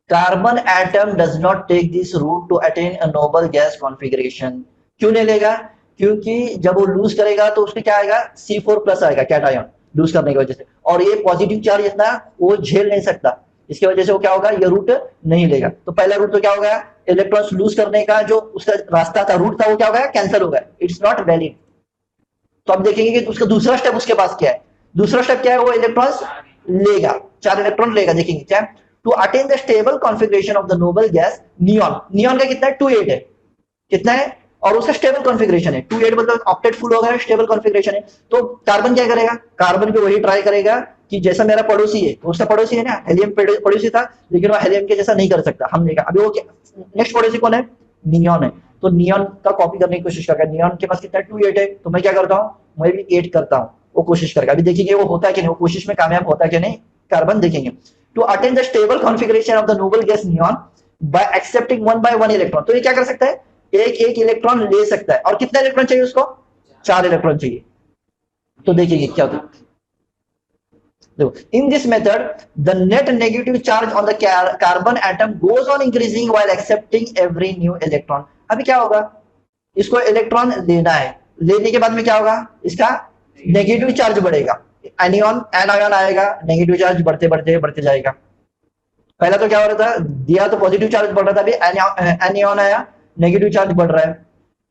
carbon atom does not take this route to attain a noble gas configuration. क्यों नहीं लेगा, क्योंकि जब वो लूज करेगा तो उसमें क्या आएगा, C4+ आएगा कैटायन लूज करने की वजह से, और ये पॉजिटिव चार्ज इतना वो झेल नहीं सकता, इसकी वजह से वो क्या होगा, ये रूट नहीं लेगा। तो पहला रूट तो क्या होगा, इलेक्ट्रॉन्स लूज करने का जो उसका रास्ता था, रूट था, वो क्या होगा, कैंसिल होगा, इट्स नॉट वैलिड। तो अब देखेंगे कि उसका दूसरा स्टेप उसके पास क्या है। दूसरा स्टेप क्या है, वो इलेक्ट्रॉन्स लेगा, 4 इलेक्ट्रॉन लेगा। देखेंगे क्या, to attain the stable configuration of the noble gas neon. Neon का कितना है, 2,8 है, कितना है, और उसका स्टेबल कॉन्फ़िगरेशन है 2,8, मतलब ऑक्टेट फुल हो गया, स्टेबल कॉन्फ़िगरेशन है। तो कार्बन क्या करेगा, कार्बन भी वही ट्राई करेगा कि जैसा मेरा पड़ोसी है, उसका पड़ोसी है ना, हेलियम पड़ोसी था, लेकिन वो हेलियम के जैसा नहीं कर सकता, हमने कहा अभी वो नेक्स्ट पड़ोसी कौन है, नियॉन है। तो नियॉन का कॉपी करने की कोशिश करेगा। नियॉन के पास कितना 2,8 है, तो मैं क्या करता हूँ, मैं भी 8 करता हूँ, वो कोशिश करेगा। अभी देखेंगे वो होता है कि नहीं, वो कोशिश में कामयाब होता है कि नहीं कार्बन, देखेंगे। To attain the stable configuration of the noble gas neon by accepting 1 by 1 electron. तो ये क्या कर सकता है, एक एक इलेक्ट्रॉन ले सकता है, और कितना इलेक्ट्रॉन चाहिए उसको, 4 इलेक्ट्रॉन चाहिए। तो देखिए क्या होता है, देखो इन this method the net negative charge on the carbon atom goes on increasing while accepting every new electron. अभी क्या होगा, इसको इलेक्ट्रॉन लेना है, लेने के बाद में क्या होगा, इसका नेगेटिव चार्ज बढ़ेगा, एनियन एनायन आएगा, नेगेटिव चार्ज बढ़ते बढ़ते बढ़ते जाएगा। पहला तो क्या हो रहा था, दिया तो पॉजिटिव चार्ज बढ़ रहा था, अभी एनियन आया, नेगेटिव चार्ज बढ़ रहा है।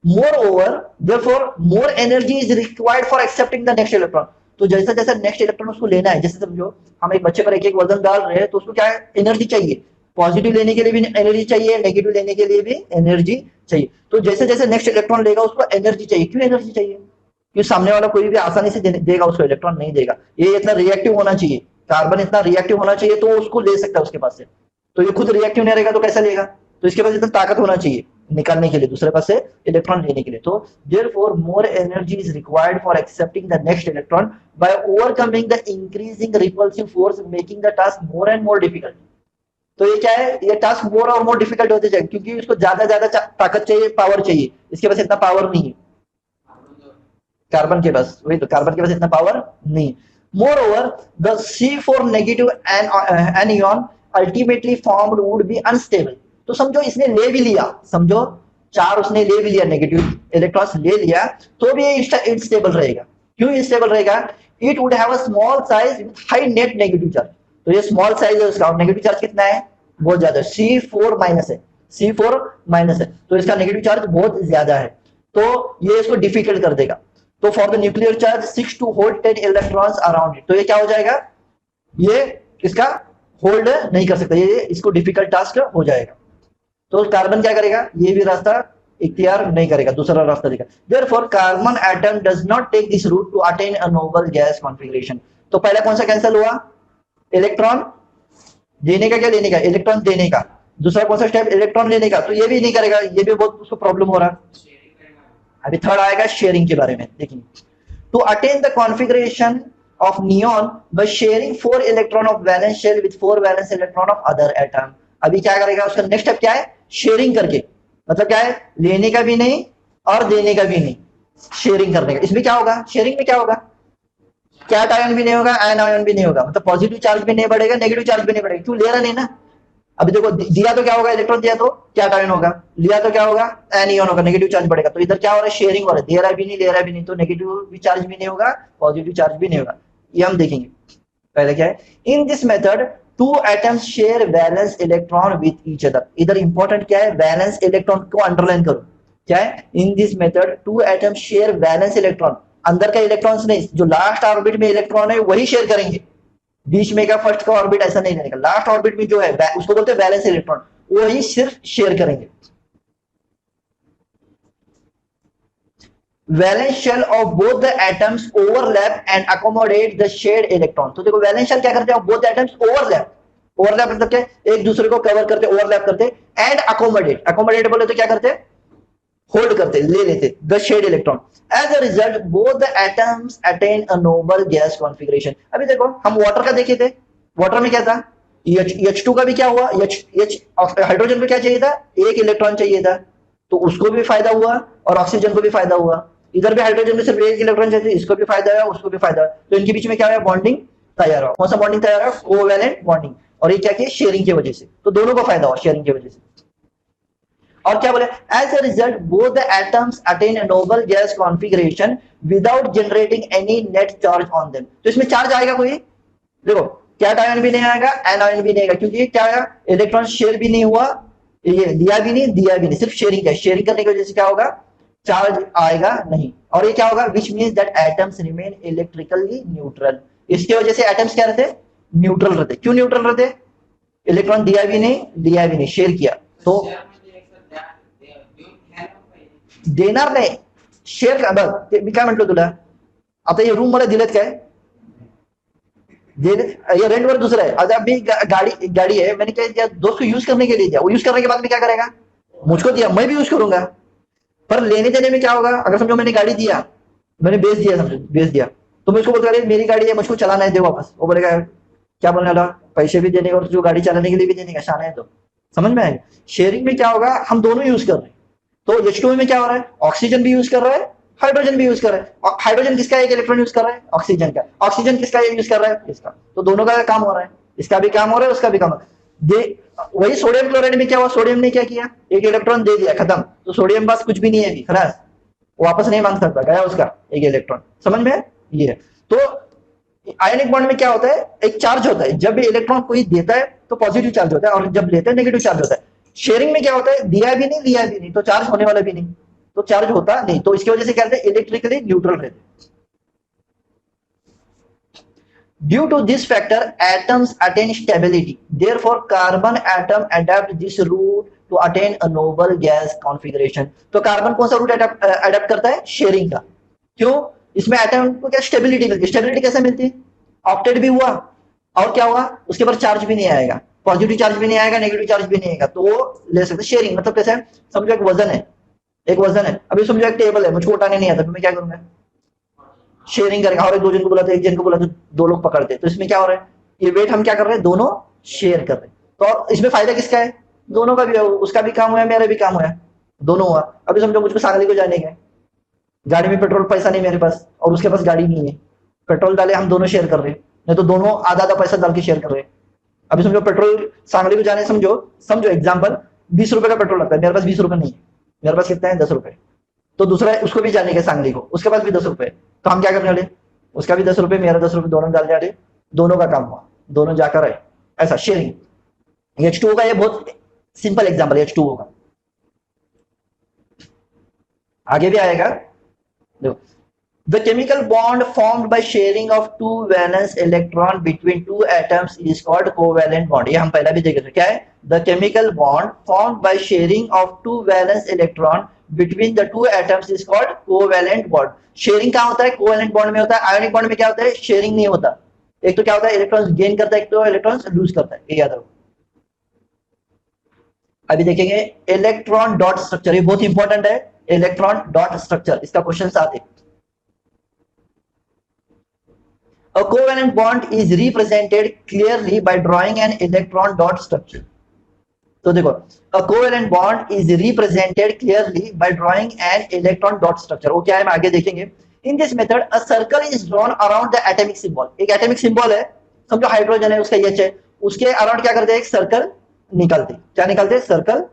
Moreover, therefore, more energy is required for accepting the next electron. तो जैसा जैसा नेक्स्ट इलेक्ट्रॉन उसको लेना है, जैसे समझो हम एक बच्चे पर एक एक वजन डाल रहे हैं, तो उसको क्या है, एनर्जी चाहिए, पॉजिटिव लेने के लिए भी एनर्जी चाहिए, नेगेटिव लेने के लिए भी एनर्जी चाहिए। तो जैसे जैसे नेक्स्ट इलेक्ट्रॉन लेगा उसको एनर्जी चाहिए। क्यों एनर्जी चाहिए, क्योंकि सामने वाला कोई भी आसानी से देगा उसको इलेक्ट्रॉन नहीं देगा, ये इतना रिएक्टिव होना चाहिए, कार्बन इतना रिएक्टिव होना चाहिए तो उसको ले सकता है उसके पास से। तो ये खुद रिएक्टिव नहीं रहेगा तो कैसा लेगा, तो इसके पास इतना ताकत होना चाहिए निकालने के लिए, दूसरे पास से इलेक्ट्रॉन लेने के लिए। तो therefore more energy is required for accepting the next electron by overcoming the increasing repulsive force, making the task more and more difficult. तो ये क्या है, ये टास्क मोर और मोर डिफिकल्ट होते जाएगा, क्योंकि इसको ज्यादा ज्यादा ताकत चाहिए, पावर चाहिए, इसके पास इतना पावर नहीं है कार्बन के पास, वही तो कार्बन के पास इतना पावर नहीं। More over the C4 negative anion ultimately formed would be unstable. तो समझो इसने ले भी लिया, समझो 4 उसने ले भी लिया, नेगेटिव इलेक्ट्रॉन्स ले लिया, तो भी ये इनस्टेबल रहेगा। क्यों इनस्टेबल रहेगा, it would have a small size with high net negative charge. तो ये स्मॉल साइज है उसका, नेगेटिव चार्ज कितना है, बहुत ज्यादा, C4- है, C4- है, तो इसका नेगेटिव चार्ज बहुत ज्यादा है, तो ये इसको डिफिकल्ट कर देगा। तो for the nuclear charge 6 to hold 10 electrons around it, तो ये क्या हो जाएगा, ये इसका होल्ड नहीं कर सकता, ये इसको डिफिकल्ट टास्क हो जाएगा। तो कार्बन क्या करेगा, ये भी रास्ता इख्तियार नहीं करेगा, दूसरा रास्ता देगा। Therefore carbon atom does not take this route to attain a noble gas configuration. तो पहला कौन सा कैंसिल हुआ, इलेक्ट्रॉन देने का, क्या लेने का, इलेक्ट्रॉन देने का। दूसरा कौन सा स्टेप, इलेक्ट्रॉन लेने का, तो ये भी नहीं करेगा, ये भी बहुत उसको प्रॉब्लम हो रहा है। अभी थर्ड आएगा शेयरिंग के बारे में, देखिए to attain the configuration of neon by sharing 4 electron of valence shell with 4 valence electron of other atom। अभी क्या करेगा, उसका नेक्स्ट स्टेप क्या है, शेयरिंग करके, मतलब क्या है, लेने का भी नहीं और देने का भी नहीं, शेयरिंग करने का। इसमें क्या होगा, शेयरिंग में क्या होगा, कैट आयन भी नहीं होगा, एन आयन भी नहीं होगा, मतलब पॉजिटिव चार्ज भी नहीं बढ़ेगा, नेगेटिव चार्ज भी नहीं बढ़ेगा, क्यों, ले रहा नहीं ना। अभी देखो दिया तो क्या होगा, इलेक्ट्रॉन दिया तो क्या आयन होगा, लिया तो क्या होगा, एनियन होगा, नेगेटिव चार्ज बढ़ेगा। तो इधर क्या हो रहा है, शेयरिंग हो रहा है, दे रहा भी नहीं ले रहा भी नहीं, तो नेगेटिव भी चार्ज भी नहीं होगा, पॉजिटिव चार्ज भी नहीं होगा। ये हम देखेंगे। पहले क्या है, इन this method two atoms share valence electron with each other. इधर इंपॉर्टेंट क्या है, वैलेंस इलेक्ट्रॉन को अंडरलाइन करो। क्या है, इन this method two atoms share valence electron, अंदर का इलेक्ट्रॉन्स नहीं, जो लास्ट ऑर्बिट में इलेक्ट्रॉन है वही शेयर करेंगे, बीच में का फर्स्ट का ऑर्बिट ऐसा नहीं लेने का। लास्ट ऑर्बिट में जो है उसको बोलते हैं वैलेंस इलेक्ट्रॉन, वही सिर्फ शेयर करेंगे। Valence shell of both the atoms overlap and accommodate the shared electron. तो देखो वैलेंस शेल क्या करते हैं, बोथ एटम्स ओवरलैप, ओवरलैप मतलब क्या, एक दूसरे को कवर करते, ओवरलैप करते, एंड अकोमोडेट, अकोमोडेट बोले तो क्या करते, होल्ड करते, ले लेते the shared electron. As a result both the atoms attain a noble gas configuration. अभी देखो हम वाटर का देखे थे, वाटर में क्या था, H2 का भी क्या हुआ, हाइड्रोजन को क्या चाहिए था, एक इलेक्ट्रॉन चाहिए था, तो उसको भी फायदा हुआ और ऑक्सीजन को भी फायदा हुआ। इधर भी हाइड्रोजन में सिर्फ एक इलेक्ट्रॉन चाहिए, इसको भी फायदा है उसको भी फायदा है, तो इनके बीच में क्या है, बॉन्डिंग तैयार हुआ। कौन सा बॉन्डिंग तैयार हुआ, कोवैलेंट बॉन्डिंग। और ये क्या किया, शेयरिंग की वजह से, तो दोनों को फायदा हुआ शेयरिंग की वजह से। और क्या बोले, as a result both the atoms attain a noble gas configuration without generating any net charge on them. तो इसमें चार्ज आएगा कोई, देखो क्या आयन भी नहीं आएगा, एनायन भी नहीं आएगा, क्योंकि क्या आया, इलेक्ट्रॉन शेयर भी नहीं हुआ, ये लिया भी नहीं दिया भी नहीं, सिर्फ शेयरिंग है। शेयरिंग करने की वजह से क्या होगा, चार्ज आएगा नहीं। और ये क्या होगा, which means that atoms remain electrically neutral. इसकी वजह से एटम्स क्या रहते, न्यूट्रल रहते। क्यों न्यूट्रल रहते, इलेक्ट्रॉन दिया भी नहीं लिया भी नहीं, शेयर किया, तो देणार नाही, शेअर का, बघ मी काय म्हंटल तुला, आता हे रूम मला दिलेत काय, ये रेंट वर दूसरा है। आज अभी गाड़ी है, मैंने क्या दोस्त को यूज करने के लिए दिया, वो यूज करने के बाद में क्या करेगा, मुझको दिया, मैं भी यूज करूंगा। पर लेने देने में क्या होगा, अगर समझो मैंने गाड़ी दिया, मैंने बेच दिया, समझो बेच दिया, तो मैं उसको बोलता अरे मेरी गाड़ी है, मुझको चलाना है, दे वापस। वो बोलेगा क्या बोलने वाला, पैसे भी देने और जो गाड़ी चलाने के लिए भी देने का, शान है। तो समझ में आएगा। शेयरिंग में क्या होगा, हम दोनों यूज कर रहे हैं, तो H2 में क्या हो रहा है, ऑक्सीजन भी यूज कर रहा है, हाइड्रोजन भी यूज कर रहा है। हाइड्रोजन किसका एक इलेक्ट्रॉन यूज कर रहा है, ऑक्सीजन का। ऑक्सीजन किसका यूज कर रहा है, इसका। तो दोनों का काम हो रहा है, इसका भी काम हो रहा है, उसका भी काम हो रहा है। वही सोडियम क्लोराइड में क्या हुआ, सोडियम ने क्या किया, एक इलेक्ट्रॉन दे दिया, खत्म। तो सोडियम पास कुछ भी नहीं है अभी, खलास, वापस नहीं मांग सकता, गया उसका एक इलेक्ट्रॉन। समझ में ये है। तो आयनिक बॉन्ड में क्या होता है, एक चार्ज होता है, जब भी इलेक्ट्रॉन कोई देता है तो पॉजिटिव चार्ज होता है, और जब लेता है नेगेटिव चार्ज होता है। शेयरिंग में क्या होता है, दिया भी नहीं लिया भी नहीं, तो चार्ज होने वाला भी नहीं, तो चार्ज होता नहीं, तो इसकी वजह से क्या रहते हैं, इलेक्ट्रिकली न्यूट्रल रहते। Due to this factor atoms attain stability, therefore carbon atom adopt this route to attain a noble gas configuration. तो कार्बन कौन सा रूट अडॉप्ट करता है, शेयरिंग का। क्यों, इसमें एटम को क्या स्टेबिलिटी मिलती है। स्टेबिलिटी कैसे मिलती है, ऑक्टेट भी हुआ, और क्या हुआ, उसके पर चार्ज भी नहीं आएगा, पॉजिटिव चार्ज भी नहीं आएगा, नेगेटिव चार्ज भी नहीं आएगा, तो वो ले सकते। शेयरिंग मतलब कैसे है, समझो एक वजन है, एक वजन है, अभी समझो एक टेबल है, मुझको उठाने नहीं आता, तो मैं क्या करूंगा, शेयरिंग करेंगे। और एक दो जन को बोला तो एक जन को बोला तो दो लोग पकड़ते, तो इसमें क्या हो रहा है, ये वेट हम क्या कर रहे हैं, दोनों शेयर कर रहे हैं। तो इसमें फायदा किसका है, दोनों का भी है, उसका भी काम हुआ, मेरा भी काम हुआ, दोनों हुआ। अभी समझो मुझको सांगली को जाने का, गाड़ी में पेट्रोल पैसा नहीं मेरे पास, और उसके पास गाड़ी नहीं है, पेट्रोल डाले, हम दोनों शेयर कर रहे हैं, नहीं तो दोनों आधा आधा पैसा डाल के शेयर कर रहे हैं। अभी समझो पेट्रोल सांगली को जाने, समझो समझो एग्जाम्पल, 20 रुपए का पेट्रोल लगता है, मेरे पास 20 रुपए नहीं है, मेरे पास कितना है, 10 रुपए। तो दूसरा उसको भी जाने के सांगली को, उसके पास भी 10 रुपए, तो हम क्या करने वाले, उसका भी 10 रुपए, मेरा 10 रुपए, दोनों डालने वाले, दोनों का काम हुआ, दोनों जाकर आए, ऐसा शेयरिंग। H2O का ये बहुत सिंपल एग्जाम्पल है H2O का, आगे भी आएगा। देखो, the chemical bond formed by sharing of two valence electron between two atoms is called covalent bond। ये हम पहला भी देखे थे, क्या है, the chemical bond formed by sharing of two valence electron between the two atoms is called covalent bond। Sharing कहाँ होता है, कोवेलेंट बॉन्ड में होता है। आयोनिक बॉन्ड में क्या होता है, शेयरिंग नहीं होता। एक तो क्या होता है, इलेक्ट्रॉन्स गेन करता है, एक तो इलेक्ट्रॉन्स लूज करता है, ये याद रखो। अभी देखेंगे इलेक्ट्रॉन डॉट स्ट्रक्चर, ये बहुत इंपॉर्टेंट है, इलेक्ट्रॉन डॉट स्ट्रक्चर, इसका क्वेश्चन आते हैं। A covalent bond is represented clearly by drawing an electron dot structure। तो देखो, a covalent bond is represented clearly by drawing an electron dot structure। वो क्या है, हम आगे देखेंगे। In this method, a circle is drawn around the atomic symbol। एक atomic symbol है, समझो हाइड्रोजन है, उसका H है, उसके अराउंड क्या करते हैं, एक सर्कल निकालते, क्या निकालते, सर्कल।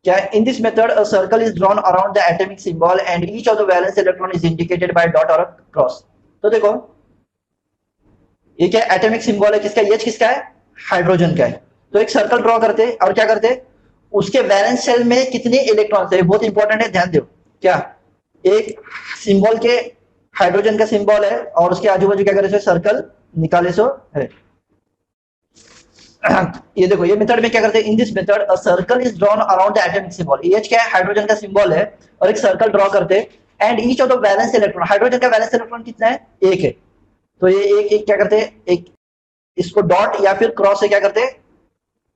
क्या, इन this method a circle is drawn around the atomic symbol and each of the valence electron is indicated by dot और अ क्रॉस। तो देखो ये क्या एटॉमिक सिंबल है, किसका, एच किसका है, हाइड्रोजन का है। तो एक सर्कल ड्रॉ करते और क्या करते, उसके वैलेंस शेल में कितने इलेक्ट्रॉन्स है, बहुत इंपॉर्टेंट है, ध्यान दो। क्या, एक सिंबल के हाइड्रोजन का सिंबल है और उसके आजू बाजू क्या करे, सर्कल निकाले सो है। ये देखो ये मेथड में क्या करते हैं, in this method a circle is drawn around the atomic symbol, H क्या है, हाइड्रोजन का सिंबल है, और एक सर्कल ड्रॉ करते हैं and each of the valence electron, hydrogen का वैलेंस इलेक्ट्रॉन कितना है, एक है। तो ये एक एक क्या करते हैं, एक इसको डॉट या फिर क्रॉस से क्या करते हैं,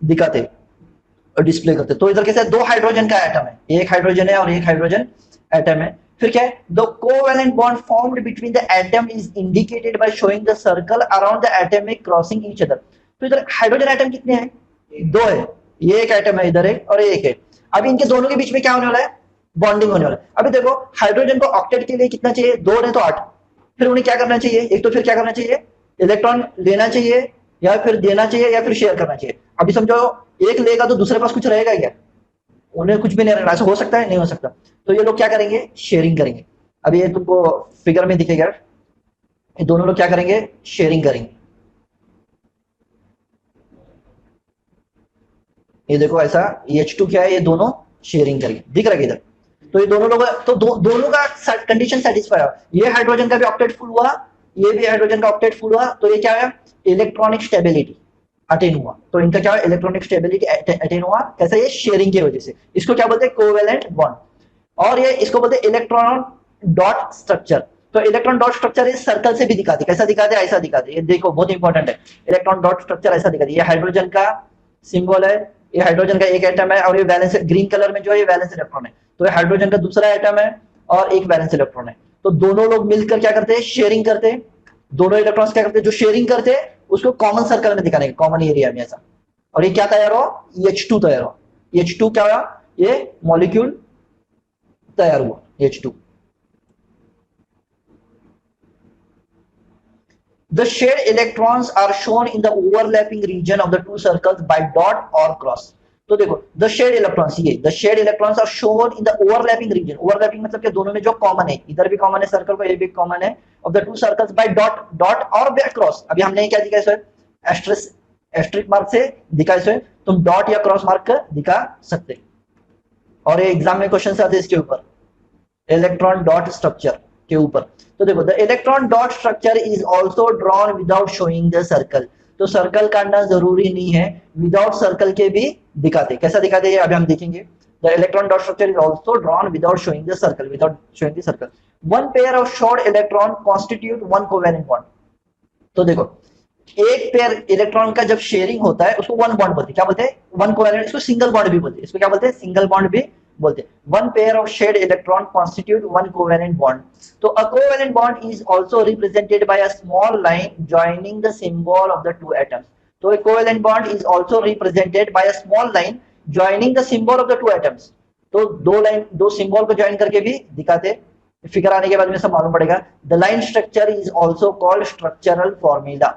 दिखाते और डिस्प्ले करते। तो इधर कैसे, दो हाइड्रोजन का एटम है, एक हाइड्रोजन है और एक हाइड्रोजन एटम है। फिर क्या है, the covalent bond formed between the atom is indicated by showing the circle around the atomic crossing each other. तो इधर हाइड्रोजन एटम कितने हैं, दो है, ये एक एटम है इधर एक और एक है। अभी इनके दोनों के बीच में क्या होने वाला है, बॉन्डिंग होने वाला है। अभी देखो हाइड्रोजन को ऑक्टेट के लिए कितना चाहिए, दो ने तो आठ, फिर उन्हें क्या करना चाहिए, एक तो फिर क्या करना चाहिए, इलेक्ट्रॉन लेना चाहिए या फिर देना चाहिए या फिर शेयर करना चाहिए। अभी समझो एक लेगा तो दूसरे पास कुछ रहेगा क्या, उन्हें कुछ भी नहीं रहना, ऐसा हो सकता है, नहीं हो सकता। तो ये लोग क्या करेंगे, शेयरिंग करेंगे। अभी ये तुमको फिगर में दिखेगा, ये दोनों लोग क्या करेंगे, शेयरिंग करेंगे। ये देखो ऐसा, H2 क्या है, ये दोनों शेयरिंग करेंगे, दिख रहा है इधर। तो ये दोनों लोग, तो दोनों का कंडीशन सेटिस्फाई हुआ, ये हाइड्रोजन का भी ऑक्टेट फुल हुआ, ये भी हाइड्रोजन का ऑक्टेट फुल हुआ, तो ये क्या है, इलेक्ट्रॉनिक स्टेबिलिटी अटेन हुआ। तो इनका क्या है, इलेक्ट्रॉनिक स्टेबिलिटी अटेन हुआ, कैसे, ये शेयरिंग की वजह से। इसको क्या बोलते हैं, कोवेलेंट बॉन्ड। और ये इसको बोलते हैं इलेक्ट्रॉन डॉट स्ट्रक्चर। तो इलेक्ट्रॉन डॉट स्ट्रक्चर इस सर्कल से भी दिखाते, कैसा दिखाते, ऐसा दिखाते। ये देखो बहुत इंपॉर्टेंट है, इलेक्ट्रॉन डॉट स्ट्रक्चर ऐसा दिखाते। ये हाइड्रोजन का सिंबल है, ये हाइड्रोजन का एक एटम है और ये वैलेंस, ग्रीन कलर में जो है ये वैलेंस इलेक्ट्रॉन है। तो ये हाइड्रोजन का दूसरा एटम है और एक वैलेंस इलेक्ट्रॉन है। तो दोनों लोग मिलकर क्या करते हैं, शेयरिंग करते हैं। दोनों इलेक्ट्रॉन्स क्या करते हैं, जो शेयरिंग करते हैं उसको कॉमन सर्कल में दिखाने, कॉमन एरिया में ऐसा। और ये क्या तैयार हो, H2 तैयार हो। H2 क्या हुआ, ये मॉलिक्यूल तैयार हुआ, H2। The shared electrons are shown in the overlapping region of the two circles by dot or cross। तो देखो the shared electrons, ये the shared electrons are shown in the overlapping region। overlapping मतलब कि दोनों में जो common है, इधर भी कॉमन है सर्कल को, ये भी कॉमन है, of the two circles by dot dot और by cross। अभी हमने क्या दिखाया इसमें, एस्ट्रिक मार्क से दिखाया इसमें, तुम डॉट या क्रॉस मार्क कर दिखा सकते। और ये एग्जाम में क्वेश्चन आते हैं इसके ऊपर, इलेक्ट्रॉन डॉट स्ट्रक्चर के ऊपर। तो देखो the electron dot structure is also drawn without showing the circle. तो सर्कल काटना जरूरी नहीं है, विदाउट सर्कल के भी दिखाते। कैसा दिखाते हैं अभी हम देखेंगे। The electron dot structure is also drawn without showing the circle, without showing the circle. One pair of short electron constitute one covalent bond. तो देखो एक पेयर इलेक्ट्रॉन का जब शेयरिंग होता है उसको वन बॉन्ड बोलते हैं, क्या बोलते हैं, वन कोवेलेंट। इसको सिंगल बॉन्ड भी बोलते हैं, इसको क्या बोलते हैं, सिंगल बॉन्ड भी बोलते हैं। One pair of shared electron constitute one covalent bond. तो a covalent bond is also represented by a small line joining the symbol of the two atoms. तो a covalent bond is also represented by a small line joining the symbol of the two atoms। तो दो line, दो symbol को join करके भी दिखाते। Figure आने के बाद में सब मालूम पड़ेगा। The line structure is also called structural formula.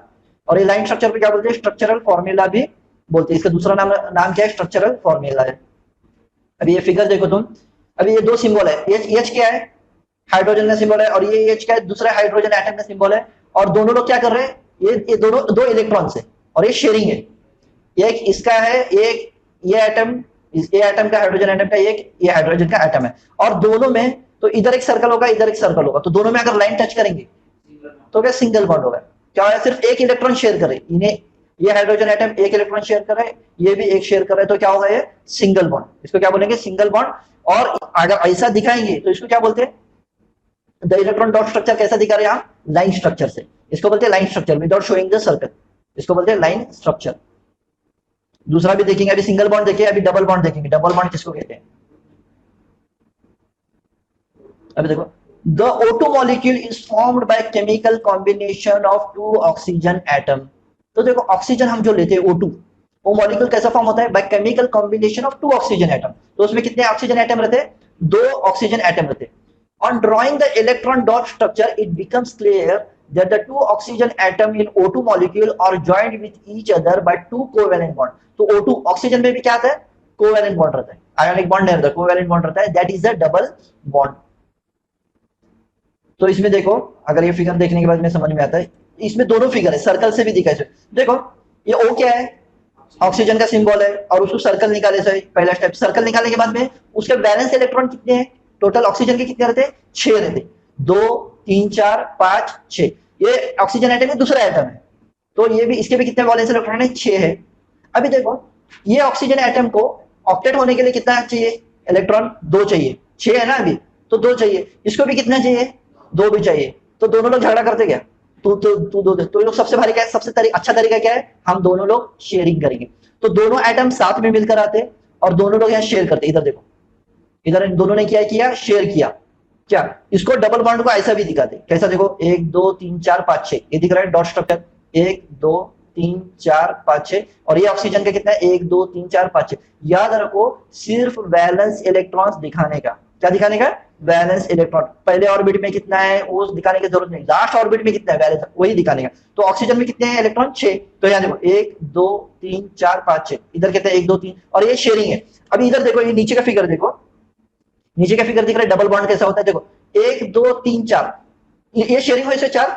और ये लाइन स्ट्रक्चर को क्या बोलते हैं, स्ट्रक्चरल फॉर्मूला भी बोलते हैं। इसका दूसरा नाम क्या है, स्ट्रक्चरल फॉर्मूला है। अभी ये फिगर देखो तुम, अभी ये दो सिंबल है, H क्या है, हाइड्रोजन का सिंबल है, और ये H क्या है, दूसरा हाइड्रोजन एटम का सिंबल है। और दोनों लोग क्या कर रहे हैं, ये दोनों दो इलेक्ट्रॉन से, और ये शेयरिंग है। एक इसका है, एक ये एटम, ये एटम का, हाइड्रोजन एटम का, एक ये हाइड्रोजन का एटम है। और दोनों में तो इधर एक सर्कल होगा, इधर एक सर्कल होगा। तो दोनों में अगर लाइन टच करेंगे तो क्या सिंगल बॉन्ड होगा। क्या है, सिर्फ एक इलेक्ट्रॉन शेयर करे, इन्हें ये हाइड्रोजन एटम एक इलेक्ट्रॉन शेयर कर रहा है, ये भी एक शेयर कर रहा है, तो क्या होगा, ये सिंगल बॉन्ड। इसको क्या बोलेंगे, सिंगल बॉन्ड। और अगर ऐसा दिखाएंगे तो इसको क्या बोलते हैं, द इलेक्ट्रॉन डॉट स्ट्रक्चर कैसा दिखा रहे हैं आप, लाइन स्ट्रक्चर से। इसको बोलते हैं line structure without showing the circle, इसको बोलते हैं लाइन स्ट्रक्चर। दूसरा भी देखेंगे, अभी सिंगल बॉन्ड देखिए, अभी डबल बॉन्ड देखेंगे। डबल बॉन्ड किसको कहते हैं, अभी देखो, the O2 molecule is formed by chemical combination of two oxygen atom। तो देखो ऑक्सीजन हम जो लेते हैं O2, वो मॉलिक्यूल कैसा फॉर्म होता है, by chemical combination of two oxygen atom. तो उसमें कितने ऑक्सीजन एटम रहते हैं, दो ऑक्सीजन एटम रहते हैं। On drawing the electron dot structure it becomes clear that the two oxygen atom in O2 molecule are joined with each other by two covalent bond. तो O2 oxygen में भी क्या आता है, कोवैलेंट बॉन्ड रहता है, आयोनिक बॉन्ड नहीं रहता, कोवैलेंट बॉन्ड रहता है, that is the double bond. तो इसमें देखो, अगर ये फिगर देखने के बाद में समझ में आता है, इसमें दोनों फिगर है, सर्कल से भी दिखा है। देखो ये O क्या है, ऑक्सीजन का सिंबल है, और उसको सर्कल निकाले से पहला स्टेप, सर्कल निकालने के बाद में उसके बैलेंस इलेक्ट्रॉन कितने हैं, टोटल ऑक्सीजन के कितने रहते हैं, 6 रहते, 2 3 4 5 6। ये ऑक्सीजन एटम है, दूसरा एटम है, तो ये भी, इसके भी कितने वैलेंस इलेक्ट्रॉन है, 6 है। अभी देखो ये ऑक्सीजन एटम को ऑक्टेट होने के लिए कितना चाहिए इलेक्ट्रॉन, 2 चाहिए, 6 है ना अभी, तो 2 चाहिए, इसको भी कितना चाहिए, 2 भी चाहिए। तो दोनों लोग झगड़ा करते क्या, तू दो, तो लोग सबसे भारी क्या है, सबसे अच्छा तरीका क्या है, हम दोनों लोग शेयरिंग करेंगे। तो दोनों एटम साथ में मिलकर आते और दोनों लोग यहाँ शेयर करते। इधर देखो, इधर दोनों ने क्या किया, शेयर किया। क्या इसको डबल बॉन्ड को ऐसा भी दिखाते, कैसा देखो, 1 2 3 4 5 6, ये दिख रहा है डॉट स्ट्रक्चर, 1 2 3 4 5 6, और ये ऑक्सीजन का कितना है, 1 2 3 4 5 6। याद रखो सिर्फ वैलेंस इलेक्ट्रॉन्स दिखाने का, क्या दिखाने का, वैलेंस इलेक्ट्रॉन। पहले ऑर्बिट में कितना है वो दिखाने की जरूरत नहीं, लास्ट ऑर्बिट में कितना है वैलेंस, वही दिखाने का। तो ऑक्सीजन में कितने हैं इलेक्ट्रॉन, 6, तो यहाँ देखो 1 2 3 4 5 6, इधर कितने 1 2 3, और ये शेयरिंग है। अभी इधर देखो, ये नीचे का फिगर देखो, नीचे का फिगर दिख रहा है, डबल बॉन्ड कैसा होता है, देखो 1 2 3 4, ये शेयरिंग हुए से 4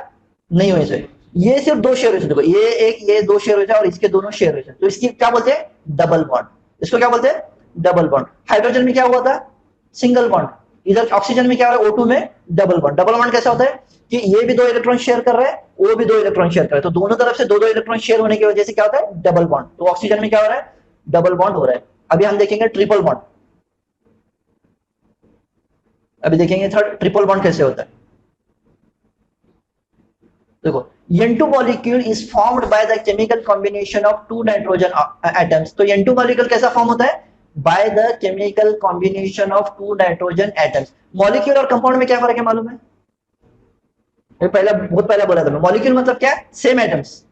नहीं हुए से, ये सिर्फ 2 शेयर हुए से, देखो ये एक, ये 2 शेयर हुए और इसके दोनों शेयर हुए, तो इसकी क्या बोलते हैं, डबल बॉन्ड। इसको क्या बोलते हैं, डबल बॉन्ड। हाइड्रोजन में क्या हुआ था, सिंगल बॉन्ड। इधर ऑक्सीजन में क्या हो रहा है, O2 में डबल बॉन्ड। डबल बॉन्ड कैसा होता है कि ये भी 2 इलेक्ट्रॉन शेयर कर रहा है, वो भी 2 इलेक्ट्रॉन शेयर कर रहा है, तो दोनों तरफ से 2 इलेक्ट्रॉन शेयर होने की वजह से क्या होता है, डबल बॉन्ड। तो ऑक्सीजन में क्या हो रहा है, डबल बॉन्ड हो रहा है। अभी हम देखेंगे ट्रिपल बॉन्ड, अभी देखेंगे थर्ड ट्रिपल बॉन्ड कैसे होता है। देखो N2 molecule is formed by the chemical combination of 2 nitrogen atoms। तो N2 molecule कैसा फॉर्म होता है, by the chemical combination of 2 nitrogen atoms। Molecule और कंपाउंड में क्या फर्क है मालूम है, ये पहला बहुत पहले बोला था मैं। मॉलिक्यूल मतलब क्या, सेम एटम्स।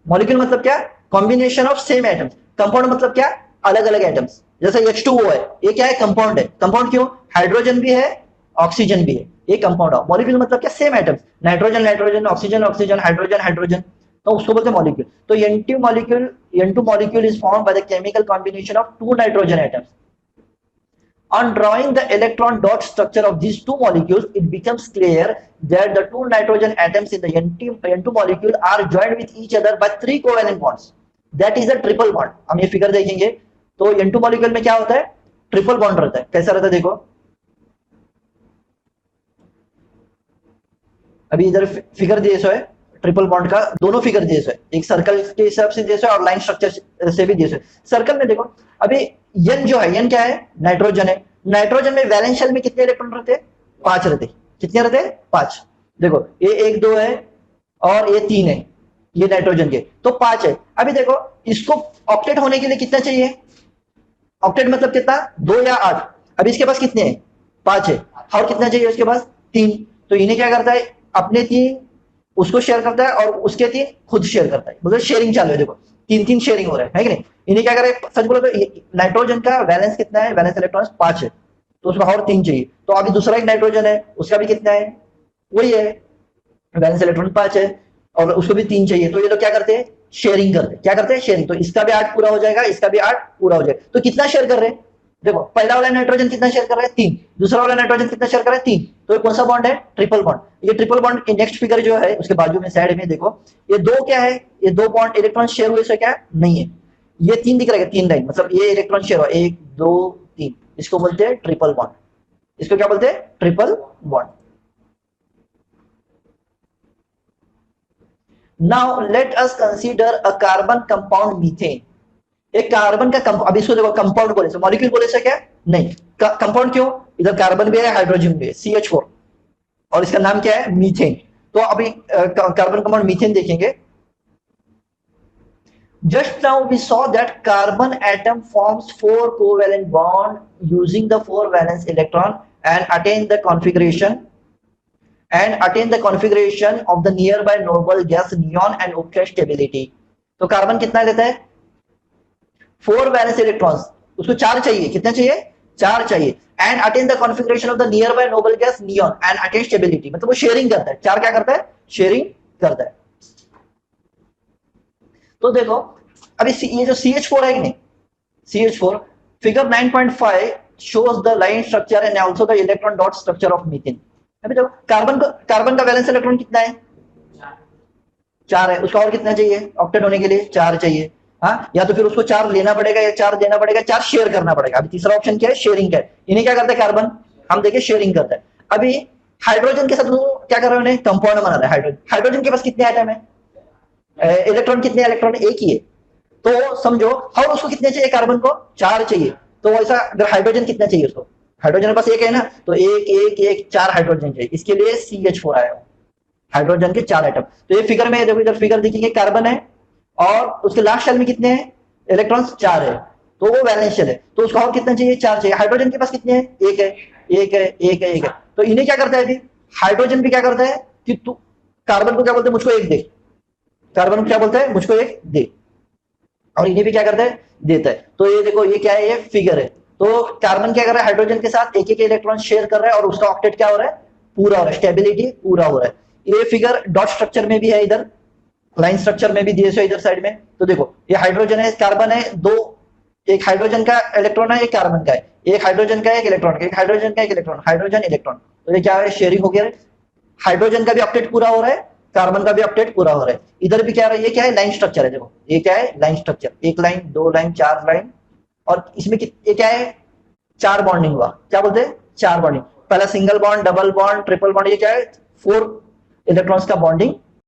मॉलिक्यूल मतलब क्या, combination of same atoms. Compound मतलब क्या, अलग अलग एटम्स। जैसे H2O है, ये क्या है, कंपाउंड है। कंपाउंड क्यों, हाइड्रोजन भी है ऑक्सीजन भी है, ये कंपाउंड है। मॉलिक्यूल मतलब क्या, same atoms, nitrogen nitrogen, oxygen oxygen, hydrogen hydrogen, तो उसको बोलते हैं मॉलिक्यूल। तो N2 molecule is formed by the chemical combination of 2 nitrogen atoms। On drawing the electron dot structure of these 2 molecules, it becomes clear that the 2 nitrogen atoms in the N2 molecule are joined with each other by 3 covalent bonds। That is a triple bond। हम ये figure देखेंगे तो N2 molecule में क्या होता है, triple bond रहता है। कैसा रहता है देखो, अभी इधर फिगर दिए सो है ट्रिपल बॉन्ड का, दोनों फिगर दिए सो है, एक सर्कल के हिसाब से दिए सो है और लाइन स्ट्रक्चर से भी दिए सो है। सर्कल में देखो, अभी N जो है, N क्या है, नाइट्रोजन है। नाइट्रोजन में वैलेंस शेल में कितने इलेक्ट्रॉन रहते हैं, 5 रहते। कितने रहते हैं, 5। देखो ये 1 2 है और ये 3 है, ये नाइट्रोजन के, तो 5 है। अभी देखो इसको ऑक्टेट होने के लिए कितना चाहिए, ऑक्टेट मतलब कितना, 2 या 8। अभी इसके पास कितने हैं, 5 है, और कितना चाहिए उसके पास, 3। तो इन्हें क्या करता है, अपने 3 उसको शेयर करता है और उसके 3 खुद शेयर करता है, मतलब शेयरिंग चालू है। देखो 3 शेयरिंग हो रहा है कि नहीं। इन्हें क्या करे, सच बोलो तो नाइट्रोजन का वैलेंस कितना है, वैलेंस इलेक्ट्रॉन 5 है, तो उसमें और 3 चाहिए। तो अभी दूसरा एक नाइट्रोजन है, उसका भी कितना है, वही है, वैलेंस इलेक्ट्रॉन 5 है और उसको भी 3 चाहिए। तो ये लोग क्या करते हैं, शेयरिंग करते हैं। क्या करते हैं, शेयरिंग। तो इसका भी 8 पूरा हो जाएगा, इसका भी 8 पूरा हो जाएगा। तो कितना शेयर कर रहे हैं, देखो पहला वाला नाइट्रोजन कितना शेयर कर रहा है, 3। दूसरा वाला नाइट्रोजन कितना शेयर कर रहा है, 3। तो ये कौन सा बॉन्ड है, ट्रिपल बॉन्ड। ये ट्रिपल बॉन्ड की नेक्स्ट फिगर जो है उसके बाजू में साइड में देखो, ये 2 क्या है, ये 2 बॉन्ड इलेक्ट्रॉन शेयर हुए से क्या नहीं है, ये 3 दिख रहा है, 3 लाइन, मतलब ये इलेक्ट्रॉन शेयर हुआ 1 2 3, इसको बोलते हैं ट्रिपल बॉन्ड। इसको क्या बोलते हैं, triple bond. Now let us consider a carbon compound methane. एक कार्बन का कंपाउंड, अब इसको देखो कंपाउंड बोले से, मॉलिक्यूल बोले से क्या नहीं, कंपाउंड क्यों, इधर कार्बन भी है हाइड्रोजन भी है, CH4, और इसका नाम क्या है, मीथेन। तो अभी कार्बन कंपाउंड मीथेन देखेंगे। Just now we saw that carbon atom forms 4 covalent bond using the 4 valence electron and attain the configuration of the nearby noble gas neon and obtain stability। तो carbon कितना लेता है, 4 valence electrons, उसको 4 चाहिए, कितना चाहिए, 4 चाहिए। And attain the configuration of the near by noble gas neon and attain stability, मतलब वो शेयरिंग करता है। 4 क्या करता है, शेयरिंग करता है। तो देखो अभी ये जो CH4 है कि नहीं, CH4 figure 9.5 shows the line structure and also the electron dot structure of methane। अभी देखो कार्बन का वैलेंस इलेक्ट्रॉन कितना है, 4 है, उसका और कितना चाहिए ऑक्टेट होने के लिए, 4 चाहिए। हाँ, या तो फिर उसको 4 लेना पड़ेगा या 4 देना पड़ेगा, 4 शेयर करना पड़ेगा। अभी तीसरा ऑप्शन क्या है, शेयरिंग का है। इन्हें क्या करता है कार्बन, हम देखिए शेयरिंग करता है। अभी हाइड्रोजन के साथ वो क्या कर रहे हैं, कंपाउंड बना रहा है। हाइड्रोजन के पास कितने आइटम है, इलेक्ट्रॉन कितने, इलेक्ट्रॉन एक ही है। तो समझो, और उसको कितने चाहिए, कार्बन को 4 चाहिए। तो ऐसा अगर हाइड्रोजन कितना चाहिए उसको, हाइड्रोजन के पास एक है ना, तो एक एक एक 4 हाइड्रोजन चाहिए। इसके लिए CH4 आया, हाइड्रोजन के 4 आइटम। तो ये फिगर में देखो, इधर फिगर देखिए, कार्बन है और उसके लास्ट शेल में कितने हैं इलेक्ट्रॉन्स, 4 है। तो वो वैलेंस शेल है, तो उसका और कितना चाहिए, 4 चाहिए। हाइड्रोजन के पास कितने हैं, एक है, एक है, एक है, एक है। तो इन्हें क्या करता है, अभी हाइड्रोजन भी क्या करता है कि तू कार्बन को क्या बोलते हैं, मुझको एक दे। कार्बन को क्या बोलता है, मुझको एक दे। और इन्हें भी क्या करता है, देता है। तो ये देखो, ये क्या है, ये फिगर है। तो कार्बन क्या कर रहा है, हाइड्रोजन के साथ एक एक इलेक्ट्रॉन शेयर कर रहा है और उसका ऑक्टेट क्या हो रहा है, पूरा हो रहा है, स्टेबिलिटी पूरा हो रहा है। ये फिगर डॉट स्ट्रक्चर में भी है, इधर लाइन स्ट्रक्चर में भी दिए इधर साइड में। तो देखो ये हाइड्रोजन है, कार्बन है, दो, एक हाइड्रोजन का इलेक्ट्रॉन है, एक कार्बन का है, एक हाइड्रोजन का एक इलेक्ट्रॉन, एक हाइड्रोजन का एक इलेक्ट्रॉन, हाइड्रोजन इलेक्ट्रॉन। तो ये क्या है, शेयरिंग हो गया है। हाइड्रोजन का भी ऑक्टेट पूरा हो रहा है, कार्बन का भी ऑक्टेट पूरा हो रहा है। इधर भी क्या है, ये क्या है, लाइन स्ट्रक्चर है। देखो ये क्या है, लाइन स्ट्रक्चर, एक लाइन, दो लाइन, 4 लाइन। और इसमें ये क्या है, 4 बॉन्डिंग हुआ, क्या बोलते हैं, 4 बॉन्डिंग। पहला single bond, double bond, triple bond, ये क्या है, 4 इलेक्ट्रॉन्स का बॉन्डिंग